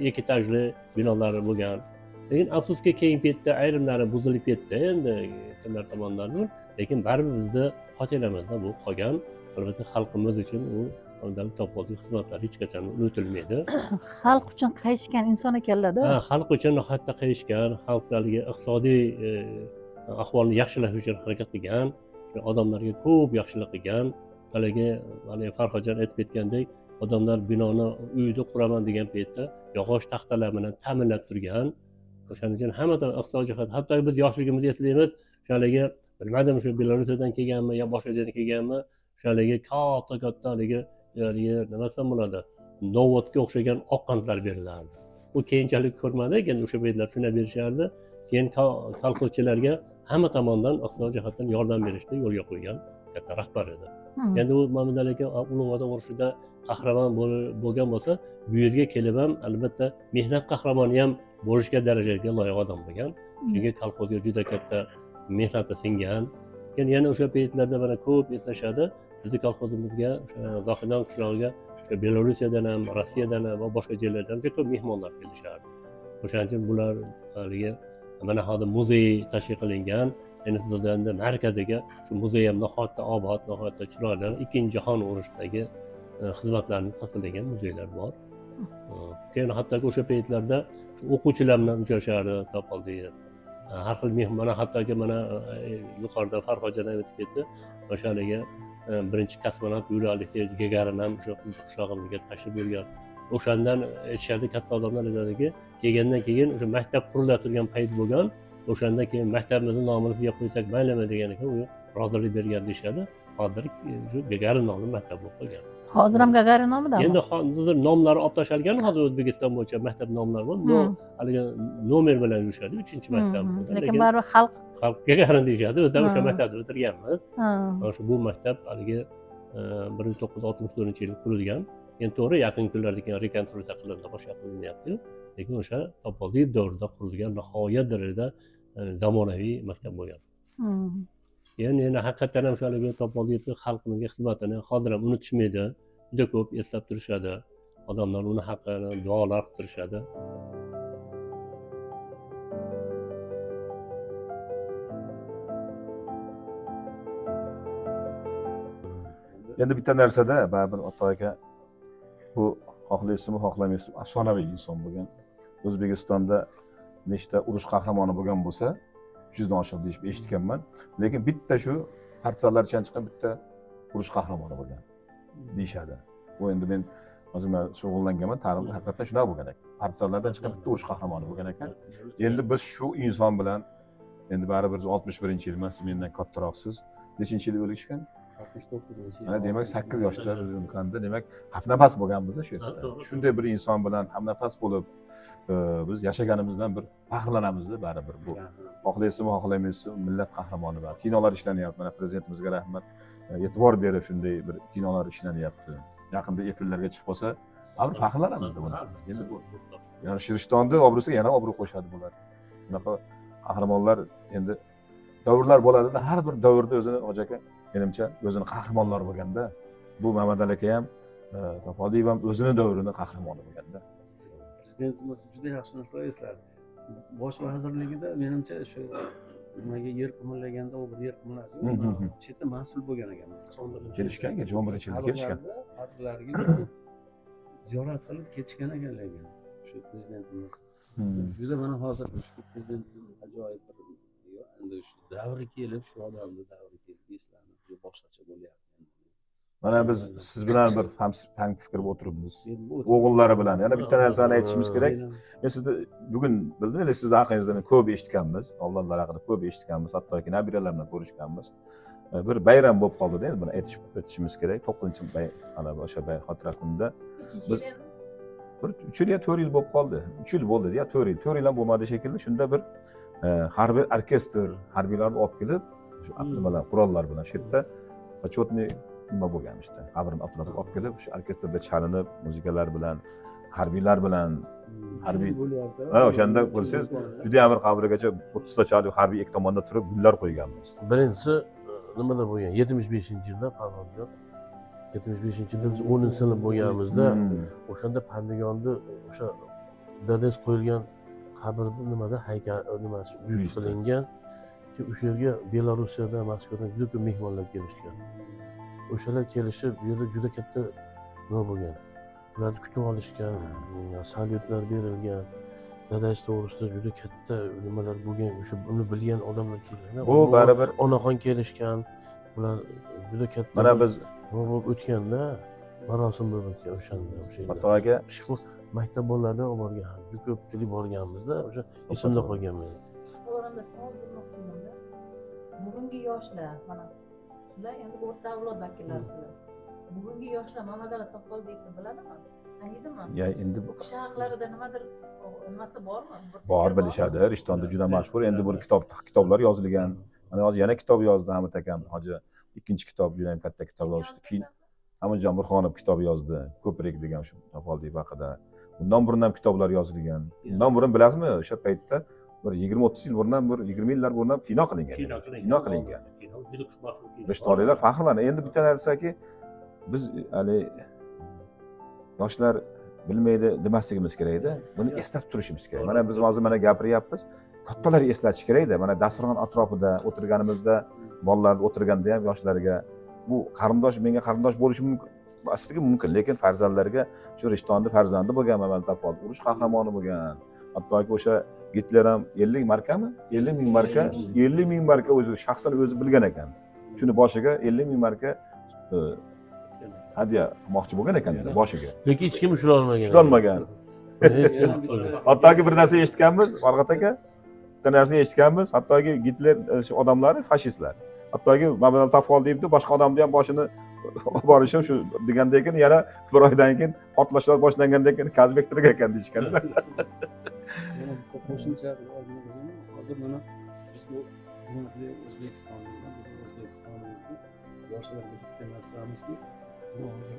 ikki etajli binolari bo'lgan. Lekin afsuski keyingi paytda ayrimlari buzilib ketdi endi kimlar tomonidan, lekin baribir bizning xotiramizda bu qolgan. albatta xalqimiz uchun u topoldi xizmatlari hech qachon unutilmaydi. xalq uchun qayishgan inson ekanlarda. Xalq uchun nihoyatda qiyishgan, xalqdagi iqtisodiy ahvolni yaxshilash uchun harakat qilgan, odamlarga ko'p yaxshilik qilgan. Haligi Farhodjon aytib ketgandek, odamlar binoni uyni quraman degan paytda yog'och taxtalar bilan ta'minlab turgan. O'shaning uchun hammadan iqtisodiy jihat, hatto biz yoshligimizda eslaymiz, o'shaligi bilmadim shu Belorussiyadan kelganmi yo boshqa joydan kelganmi, o'shaligi katta haligi nima desam bo'ladi, novodga o'xshagan oq qandlar berilardi. U keyinchalik ko'rmadik, endi o'sha paytlar shunday berishardi. Keyin kolxozchilarga hamma tomondan iqtisodiy jihatdan yordam berishni yo'lga qo'ygan katta rahbar edi. Endi u Mamad aka Ulug' Vatan urushida qahramon bo'lgan bo'lsa, bu yerga kelib ham albatta mehnat qahramoni ham bo'lishga darajaga loyiq odam bo'lgan. Chunki kolxozga juda katta mehnati singan. Keyin yana o'sha paytlarda mana ko'p eslashadi. Bizni kolxozimizga o'sha Zohidan qishlog'iga o'sha Belorussiyadan ham, Rossiyadan ham va boshqa joylardan juda ko'p mehmonlar kelishardi. O'shaning uchun bular haliga mana hozir muzey tashkil qilingan. Endi markaziga shu muzey ham nihoyatda obod, nihoyatda chiroyli, Ikkinchi jahon urushidagi xizmatlarni tasvirlagan muzeylar bor. Keyin hattoki o'sha paytlarda o'quvchilar bilan uchrashardi Topoldi. Har xil mehmon, hattoki mana yuqorida Farhodjon aytib ketdi, o'shaliga birinchi kosmonavt Yuriy Alekseyevich Gagarin ham o'sha qishlog'imizga tashrif buyurgan. O'shandan aytishadi, katta odamlar aytadiki, kelgandan keyin o'sha maktab qurilib turgan payt bo'lgan. O'shandan keyin maktabimizni nomini sizga qo'ysak maylimi degan ekan, u rozilik bergan deyishadi. Hozir shu Gagarin nomli maktab bo'lib qolgan. Hozir ham Gagarin nomidami? Endi hozir nomlari olib tashalgan, hozir O'zbekiston bo'yicha maktab nomlari bor. Haligi nomer bilan yurishadi, 3-maktab. Lekin baribir xalq Gagarin deyishadi. Biz ham o'sha maktabda o'tirganmiz. O'sha bu maktab haligi 1964-yil qurilgan. Endi to'g'ri yaqin kunlarda keyin rekonstruksiya qilindi, boshqa qilinyapti. Lekin o'sha Topoldiyev davrida qurilgan nihoyat darajada zamonaviy maktab bo'lgan. Endi haqiqatdan ham o'shaligi Topoldiyevni xalqimizga xizmatini hozir ham unutishmaydi. Juda ko'p eslab turishadi. Odamlar uni haqida duolar qilib turishadi. Endi bitta narsada baribir ota aka bu xohlaysizmi, xohlamaysizmi afsonaviy inson bo'lgan. O'zbekistonda nechta urush qahramoni bo'lgan bo'lsa, 300 dan oshiq deb eshitganman. Lekin bitta shu partizalardan chiqqan bitta urush qahramoni bo'lgan deyshadi. Bu endi men o'zim shug'ullanganman, tarixda haqiqatan shunaqa bo'lgan ekan. Partizalardan chiqqan bitta urush qahramoni bo'lgan ekan. Endi biz shu inson bilan endi baribir 61-yil emas, mendan kattaroqsiz. Nechinchi yil o'lishgan? 69-yil. Mana demak 8 yoshda o'lganda, demak hamnafas bo'lganmiz shu yerda. Shunday bir inson bilan hamnafas bo'lib biz yashaganimizdan bir faxrlanamiz baribir bu. Xohlaysizmi, xohlamaysizmi, millat qahramoni bor. Kinolar ishlanyapti. Mana prezidentimizga rahmat. E'tibor berib shunday bir kinolar ishlanyapti. Yaqinda efirlarga chiqib qolsa, baribir faxrlanamiz buni. Endi bu yani Shirishtonni obro'siga yana obro' qo'shadi bular. Bunaqa qahramonlar endi davrlar bo'ladi-da, har bir davrda o'zini aka menimcha o'zini qahramonlari bo'lganda, bu Mamad aka ham Topoldiyev ham o'zini davrini qahramoni bo'lganda. Prezidentimiz juda yaxshi narsalar esladi. Bosh vazirligida menimcha shu nimaga yer qimirlaganda u bir yer qimirladi. Shu yerda mas'ul bo'lgan ekanmiz. Kelishgan, 11-yilda kelishgan. Xalqlarga ziyorat qilib ketishgan ekanlar. Shu prezidentimiz. Juda mana hozir shu prezidentimiz ajoyib bir endi shu davri kelib, shu odamni davri kelib eslanib, boshqacha bo'lyapti. Mana biz siz bilan bir ham fikr o'tiribmiz. O'g'illari bilan yana bitta narsani aytishimiz kerak. Men sizni bugun bildim, sizni haqingizda ko'p eshitganmiz, avlodlar haqida ko'p eshitganmiz, hattoki nabiralar bilan ko'rishganmiz. Bir bayram bo'lib qoldi-da, endi buni aytib o'tishimiz kerak. 9-ana o'sha xotira kunida biz bir 3 yil yo 4 yil bo'lib qoldi. 3 yil bo'ldi ya 4 yil. 4 yil ham bo'lmadi shekilli. Shunda bir harbiy orkestr, harbiylarni olib kelib, shu nimalar, qurollar bilan shu yerda почетный nima bo'lgan işte. Qabrini atrofiga olib kelib, shu orkestrda chalinib, muzikalar bilan, harbiylar bilan, harbiy o'shanda ko'rsangiz, juda ham bir qabrigacha 30 ta chali harbiy ikki tomonda turib gullar qo'yganmiz. Birinchisi nimada bo'lgan? 75-yilda Farhodjon 75-yilda biz 10-sinf bo'lganimizda, o'shanda Pandigonni o'sha dadangiz qo'yilgan qabrni nimada haykal nimasi buyuk qilingan. O'sha yerga Belorussiyadan, Moskvadan juda ko'p mehmonlar kelishgan. o'shalar kelishib bu yerda juda katta nima bo'lgan. Ularni kutib olishgan, salyutlar berilgan. Dadash to'g'risida juda katta nimalar bo'lgan, o'sha uni bilgan odamlar kelgan. Bu baribir onaxon kelishgan. Ular juda katta mana biz nima bo'lib o'tganda, marosim bo'lib o'tgan o'shanda. hatto aka Ushbu maktab bolalaridan olib borgan, juda ko'pchilik borganmizda, o'sha esimda qolgan men. Shu o'rinda savol bermoqchi edimda. Bugungi yoshlar, mana sizlar endi o'rta avlod vakillarisizlar. Bugungi yoshlar Mamadali To'xoldiyevni biladimi? Tanidimi? ya endi Bu kishi haqlarida nimadir nimasi bormi? Bir fikr bor bormi? bilishadi. Rishtonda juda mashhur. Endi bu kitoblar yozilgan. Mana hozir yana kitob yozdi Hamid akam. Hoji ikkinchi kitob juda ham katta kitob Kim yozdi. yozdi? Keyin Amirjon Burxonov kitob yozdi. Ko'prik degan shu To'xoldiyev haqida. Bundan burun ham kitoblar yozilgan. Bundan burun bilasizmi, o'sha paytda bir 20-30 yil burun ham, bir 20 yillar burun ham kino qilingan. Kino qilingan. Juda xushmahsul kino. Rishtonliklar faxrlanadi. Endi bitta narsaki, biz hali yoshlar bilmaydi demasligimiz kerakda. Buni eslab turishimiz kerak. Mana biz hozir mana gapiryapmiz. Kattalar eslatish kerakda. Mana dasturxon atrofida o'tirganimizda, bolalar o'tirganda ham yoshlarga bu qarindosh menga qarindosh bo'lishi mumkin. Aslida mumkin, lekin farzandlarga shu Rishtonni farzandi bo'lgan Mamadali To'xoldiyev urush qahramoni bo'lgan. Hattoki o'sha Gitler ham 50 markami? 50 ming marka, 50 ming marka o'zi shaxsan o'zi bilgan ekan. Shuni boshiga 50 ming marka hadya qilmoqchi bo'lgan ekan boshiga. Lekin hech kim ushlay olmagan. Ushlolmagan. Hech kim ushlay olmagan. Hattoki bir narsa eshitganmiz, Farg'at aka. Bitta narsa eshitganmiz, hattoki Gitler odamlari fashistlar. Hattoki Mamadali To'xoldiyevni boshqa odamni ham boshini olib borishib shu degandan keyin yana bir oydan keyin portlashlar boshlangandan keyin Kazbektirga ekan deyishganlar. Yana bitta qo'shimcha hozir mana bizni hurmatli O'zbekistonliklar, bizni O'zbekistonliklar yoshlarga bitta narsamizki, bu hozir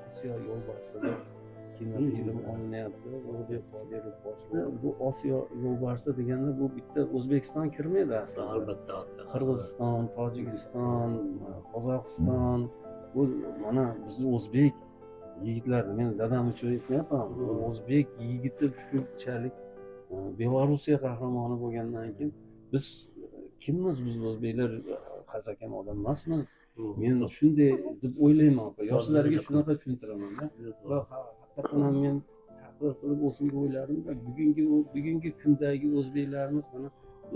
Osiyo yo'lbarsida kinofilm olinayapti, Ulug'bek Qodirov boshlig'i. Bu Osiyo yo'lbarsi deganda bu bitta O'zbekiston kirmaydi aslida. Albatta. Qirg'iziston, Tojikiston, Qozog'iston, bu mana bizni o'zbek yigitlarni, men dadam uchun aytmayapman. O'zbek yigiti shunchalik Belorussiya qahramoni bo'lgandan keyin biz kimmiz, biz o'zbeklar qasakam odam emasmiz. Men shunday deb o'ylayman. Yoshlarga shunaqa tushuntiraman-da. Va haqiqatan ham men taqdir qilib o'zimga o'yladim-da, bugungi kundagi o'zbeklarimiz mana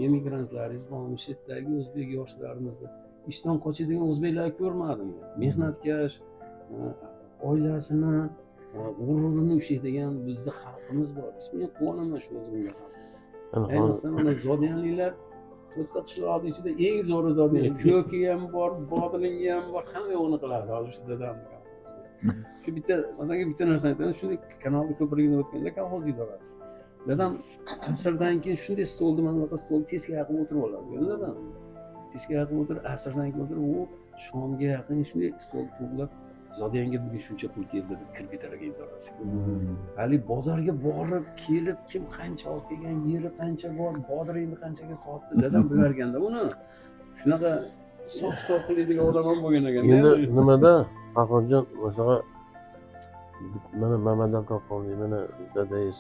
emigrantlar, izmomi chetdagi o'zbek yoshlarimizni ishdan qochadigan o'zbeklar ko'rmadim. Mehnatkash, oilasini, g'ururini ushlaydigan bizning xalqimiz bor. Men quvonaman shu o'zimga. Ayniqsa mana zodiyanliklar to'rtta qishloqni ichida eng zo'ri zodiyan. Ko'ki ham bor, bodilingi ham bor, hamma yo'qni qiladi. Hozir shu dadam. Shu bitta, managa bitta narsani aytaman, shunday kanalni ko'prigini o'tganda kolxoz idorasi. Dadam asrdan keyin shunday stolni, mana bunaqa stol teskari qilib o'tirib oladi. Dadam teskari qilib o'tirib, asrdan keyin o'tirib, u shomga yaqin shunday stol to'plab Zodiyanga bugun shuncha pul keldi deb kirib ketar ekan idorasiga. Hali bozorga borib, kelib, kim qancha olib kelgan, yeri qancha bor, bodiringni qanchaga sotdi, dadam bilar ekanda buni. Shunaqa hisob kitob qiladigan odam ham bo'lgan ekan. Endi nimada Farhodjon masalan mana Mamadali To'xoldiyev, mana dadangiz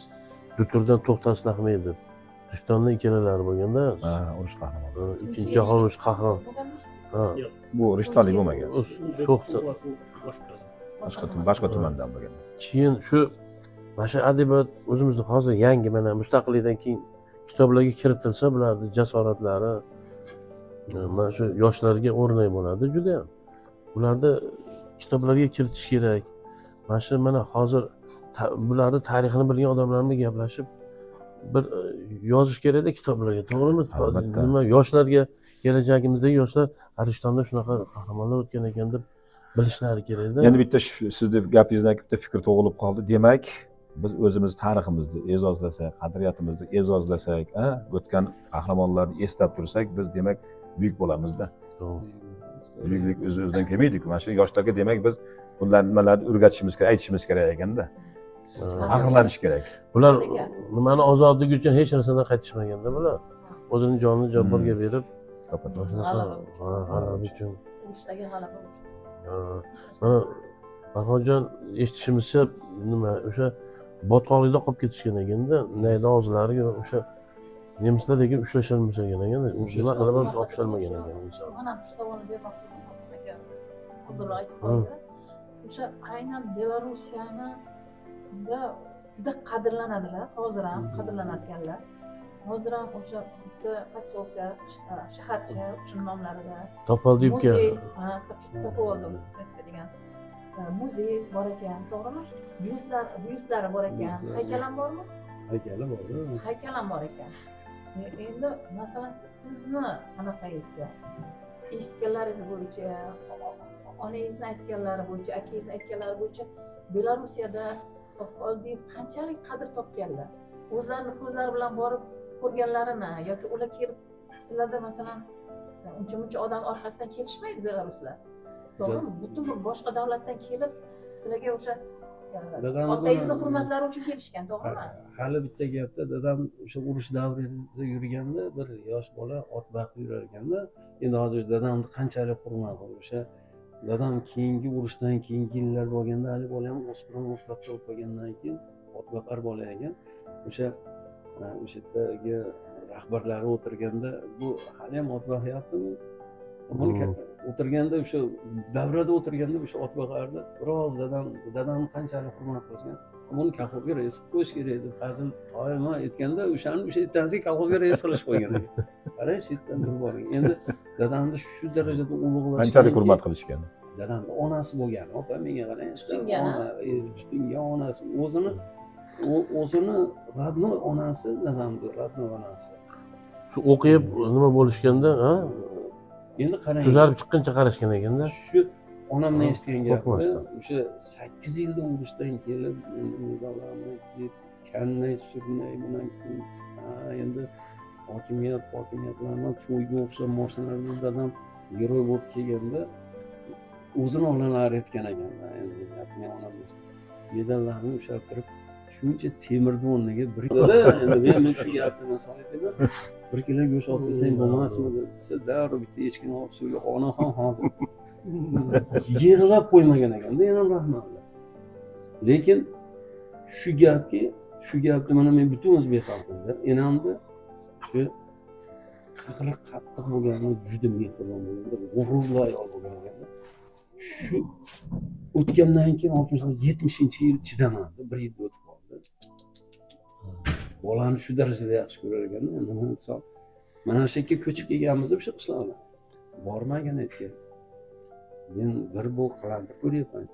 Duturdan To'xtash Ahmedov, Rishtonni ikkalalari bo'lganda, Ha, urush qahramoni. ikkinchi jahon urushi qahramoni. Ha, Bu Rishtonlik bo'lmagan. Boshqa tumandan bo'lgan. keyin shu mana shu adabiyot o'zimizda hozir yangi mana mustaqillikdan keyin kitoblarga kiritilsa, bularni jasoratlari mana shu yoshlarga o'rnak bo'ladi juda ham. Ularni kitoblarga kiritish kerak. Mana shu mana hozir bularni tarixini bilgan odamlar bilan gaplashib bir yozish kerakda kitoblarga, to'g'rimi? Albatta. Nima yoshlarga, kelajagimizdagi yoshlar Arishtonda shunaqa qahramonlar o'tgan ekan deb bilishlari kerakda. Endi bitta sizni gapingizdan bitta fikr tug'ilib qoldi. Demak, biz o'zimiz tariximizni e'zozlasak, qadriyatimizni e'zozlasak, o'tgan qahramonlarni eslab tursak, biz demak buyuk bo'lamizda. Buyuklik o'z-o'zidan kelmaydi-ku. Mana shu yoshlarga demak biz bunlar nimalarni o'rgatishimiz kerak, aytishimiz kerak ekanda. Aqllanish kerak. Bular nimani ozodlik uchun hech narsadan qaytishmaganda bular. O'zini jonini jabborga berib, g'alaba uchun. Urushdagi g'alaba uchun. Mana Farhodjon eshitishimizcha nima o'sha botqoqlikda qolib ketishgan ekanda, naydan o'zlari o'sha nemislar lekin ushlasholmagan ekan, nima qilib topisholmagan ekan. Mana shu savolni bermoqchi edim aka. hozirroq aytib qo'ydi. O'sha aynan Belarusiyani juda qadrlanadilar, hozir ham qadrlanarkanlar. Hozir ham o'sha bitta posyolka, shaharcha o'sha nomlarida Topoldievka. muzey, topib oldim degan muzey bor ekan, to'g'rimi? Byustlari bor ekan. Haykal ham bormi? Haykali bor. Haykal ham bor ekan. Endi masalan sizni qanaqangizda eshitganlaringiz bo'yicha, onangizni aytganlari bo'yicha, akangizni aytganlari bo'yicha Belarusiyada Topoldiyev qanchalik qadr topganlar? O'zlarini ko'zlari bilan borib ko'rganlarini yoki ular kelib sizlarda masalan uncha odam orqasidan kelishmaydi belaruslar. To'g'rimi? Butun boshqa davlatdan kelib sizlarga o'sha otangizni hurmatlari uchun kelishgan, to'g'rimi? Hali bitta gapda dadam o'sha urush davrida yurganda bir yosh bola ot boqib yurar ekanda, endi hozir dadamni qanchalik hurmati o'sha dadam keyingi urushdan keyingi yillar bo'lganda hali bola ham o'spirin o'rtoqcha bo'lib qolgandan keyin ot boqar bola ekan. O'sha yerdagi rahbarlari o'tirganda bu hali ham ot boqyaptimi? O'tirganda o'sha davrada o'tirganda o'sha ot boqardi. Biroz dadamni qanchalik hurmat qilgan. Buni kolxozga rais qilib qo'yish kerak edi. Fazil doimo aytganda o'shani o'sha ertasiga kolxozga rais qilish qo'ygan ekan. Qarang, shu yerdan turib boring. Endi dadamni shu darajada ulug'lash. Qanchalik hurmat qilishgan. Dadamni onasi bo'lgan. Opa menga qarang, tutingan onasi o'zini radnoy onasi, dadamni radnoy onasi. Shu o'qib nima bo'lishganda, ha? Endi qarang. Tuzalib chiqqancha qarashgan ekanda. Shu onamdan eshitgan gapim o'sha 8 yilda urushdan kelib medallarni kannay surnay bilan endi hokimiyatlarni to'yga o'xshab mashinalarda dadam giroy bo'lib kelganda o'zini onalar aytgan ekan. Endi gapni onam medallarni ushlab turib shuncha temirni o'rniga bir endi men shu gapni misol aytaman. 1 kilo go'sht olib kelsang bo'lmasmi desa, darrov bitta echkini olib suvga onaxon hozir yig'lab qo'ymagan ekanda, yana rahmatlar. Lekin shu gapni mana men butun o'zbek xalqiga enamda shu qaqri qattiq bo'lgani, juda mehribon bo'lganda, g'ururli ayol bo'lgan ekanda. Shu o'tgandan keyin 60-70-yil chidamadi, 1 yil o'tib qoldi. Bolani shu darajada yaxshi ko'rar ekanda, endi mana shu yerga ko'chib kelganmiz o'sha qishloqqa. Bormagan aytgan. Men bir bu qalampir ko'ryapman.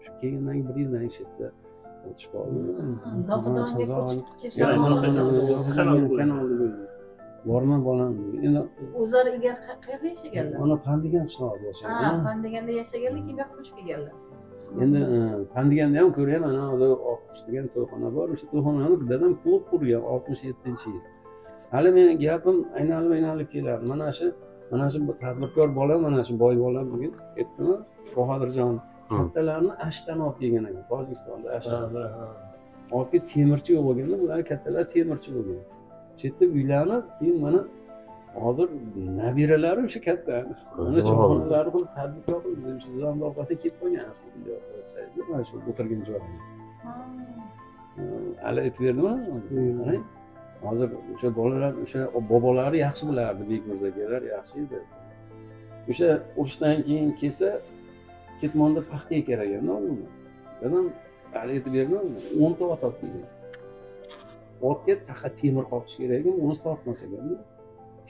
Shu kelgandan 1 yildan shu yerda o'tish qoldi. Zohidonga ko'chib kelishgan. Borma bolam. Endi o'zlari ilgari qayerda yashaganlar? Mana Pandigan qishlog'ida yashagan. Pandeganda yashaganlar, keyin bu yoqqa ko'chib kelganlar. Endi Pandiganda ham ko'rgan, ana o'da Oqqush degan to'yxona bor. O'sha to'yxonani dadam klub qurgan 67-yil. Hali men gapim aynalib keladi. Mana shu tadbirkor bola, mana shu boy bola bugun aytdimi? Bahodirjon kattalarni ashdan olib kelgan ekan, Tojikistonda ashdan. Olib temirchi yo'q bo'lganda, bular kattalar temirchi bo'lgan. Shu yerda uylanib, keyin mana hozir nabiralari o'sha katta. Mana cho'g'onlari qilib tadbirkor qilib, shu zamon orqasiga ketib qolgan aslida. Mana shu o'tirgan joyingiz. Hali aytib berdimi? Qarang. Hozir o'sha bolalar, o'sha bobolari yaxshi bilardi, Bekmirzakilar yaxshi edi. O'sha urushdan keyin kelsa, ketmonda paxta ekar ekanda o'g'lim. Dadam hali aytib berdimi? 10 ta ot olib kelgan. Otga taqa temir qoqish kerak ekan, uni tortmas ekanda.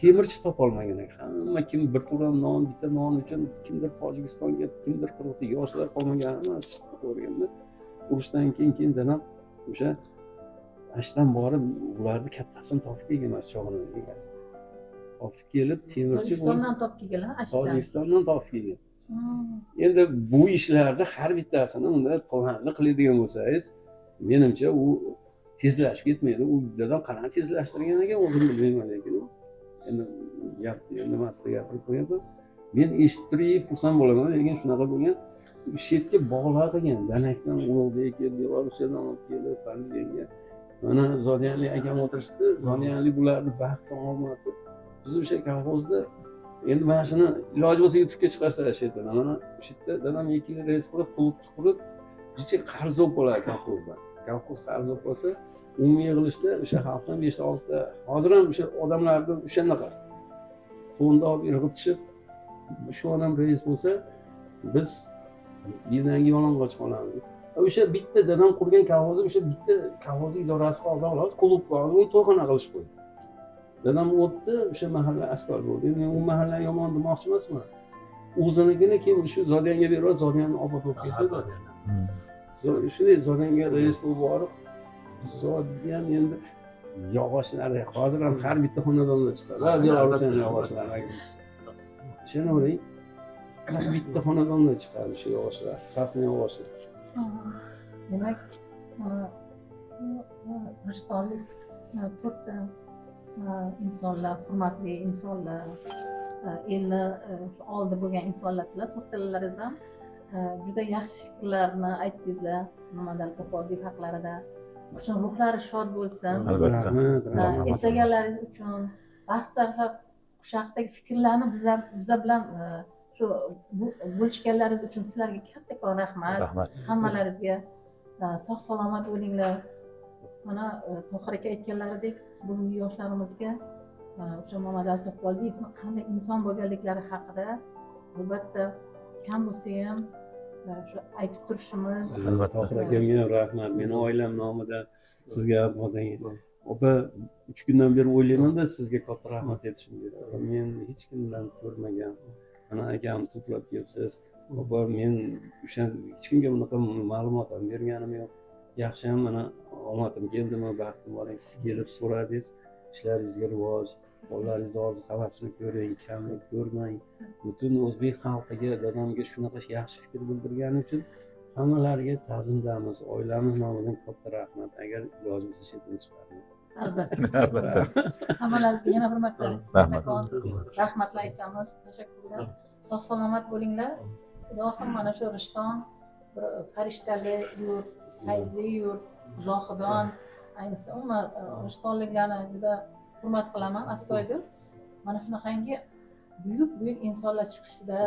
Temirchi topolmagan ekan. Hamma kim bir turam non, bitta non uchun kimdir Tojikistonga, kimdir Qirg'izga yoshlar qolmagan emas, chiqib ko'rganda. Urushdan keyin dadam o'sha ashdan borib ularni kattasini topib kelgan emas, chog'ini egasi. Topib kelib temirchi Tojikistondan topib kelganlar, ashdan. Tojikistondan topib kelgan. Endi bu ishlarda har bittasini unda planni qiladigan bo'lsangiz, menimcha u tezlashib ketmaydi. U dadam qanaqa tezlashtirgan ekan, o'zim bilmayman lekin. Endi gapni nimasida gapirib qo'yapman. Men eshitib turib xursand bo'laman, lekin shunaqa bo'lgan. Shu yerga bog'lagan, Danakdan Ulug'bek kelib, Belorussiyadan olib kelib, Pandeganga. Mana Zodiyanli akam o'tirishdi. Zodiyanli bularni baxti omadi. Biz o'sha kolxozda endi mana shuni iloji bo'lsa YouTube'ga chiqarsalar shu yerdan. Mana shu yerda dadam 2 yil reys qilib, klub qurib, jichik qarz olib bo'ladi kolxozdan. Kolxoz qarz olib bo'lsa, umumiy yig'ilishda o'sha xalqdan 5-6 ta, hozir ham o'sha odamlarni o'shanaqa to'nda olib irg'itishib, shu odam reis bo'lsa, biz yildangi yalang'och qolamiz. O'sha bitta dadam qurgan kolxozni o'sha bitta kolxoz idorasi qoldi, xolos klub qoldi, uni to'yxona qilishib qo'ydi. Dadam o'tdi, o'sha mahalla askar bo'ldi. Endi men u mahallani yomon demoqchi emasman. O'zinikini keyin shu Zodiyanga berib, Zodiyani obod bo'lib ketdi-da. Shunday Zodiyanga rais bo'lib borib, Zodiyan endi yog'ochlari hozir ham har bitta xonadonda chiqadi. Belarusdan yog'ochlari. Ishonavering, har bitta xonadonda chiqadi shu yog'ochlar, sasni yog'ochlar. Demak, rishtonlik to'rtta insonlar, hurmatli insonlar, elni oldi bo'lgan insonlar sizlar, to'rttalaringiz ham juda yaxshi fikrlarni aytdingizlar Muhammad To'qoldiyev haqlarida. O'sha ruhlari shod bo'lsin. Albatta. Eslaganlaringiz uchun, baxt sarflab o'sha haqidagi fikrlarni bizlar bilan shu bo'lishganlaringiz uchun sizlarga kattakon rahmat. Rahmat. Hammalaringizga sog' salomat bo'linglar. Mana Tohir aka aytganlaridek, bugungi yoshlarimizga o'sha Muhammad To'qoldiyevning qanday inson bo'lganliklari haqida albatta kam bo'lsa ham shu aytib turishimiz. Tohir akamga ham rahmat. Meni oilam nomidan sizga rahmatingiz. Opa 3 kundan beri o'ylayman-da sizga katta rahmat aytishim kerak. Men hech kimdan ko'rmagan. Mana akam to'plab kelibsiz. Opa men o'sha hech kimga bunaqa ma'lumot ham berganim yo'q. Yaxshi ham mana omadim keldimi, baxtim boring, siz kelib so'radingiz. Ishlaringizga rivoj, bolalaringizni orzu havasini ko'ring, kamlik ko'rmang. Butun o'zbek xalqiga, dadamga shunaqa yaxshi fikr bildirgani uchun hammalariga ta'zimdamiz. Oilamiz nomidan katta rahmat. Agar iloji bo'lsa chetini chiqaring. Albatta. Hammalaringizga yana bir marta Rahmat. rahmatlar aytamiz, tashakkurlar. Sog' salomat bo'linglar. Ilohim mana shu Rishton bir farishtali yurt, fayzli yurt, zohidon, ayniqsa umuman rishtonliklarni juda hurmat qilaman astoydil. Mana shunaqangi buyuk insonlar chiqishida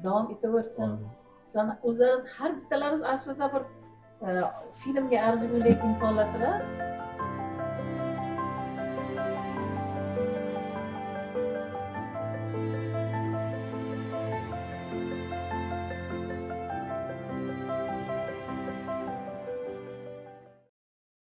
davom etaversin. Sizlarni o'zlaringiz har bittalaringiz aslida bir filmga arzigulik insonlarsizlar.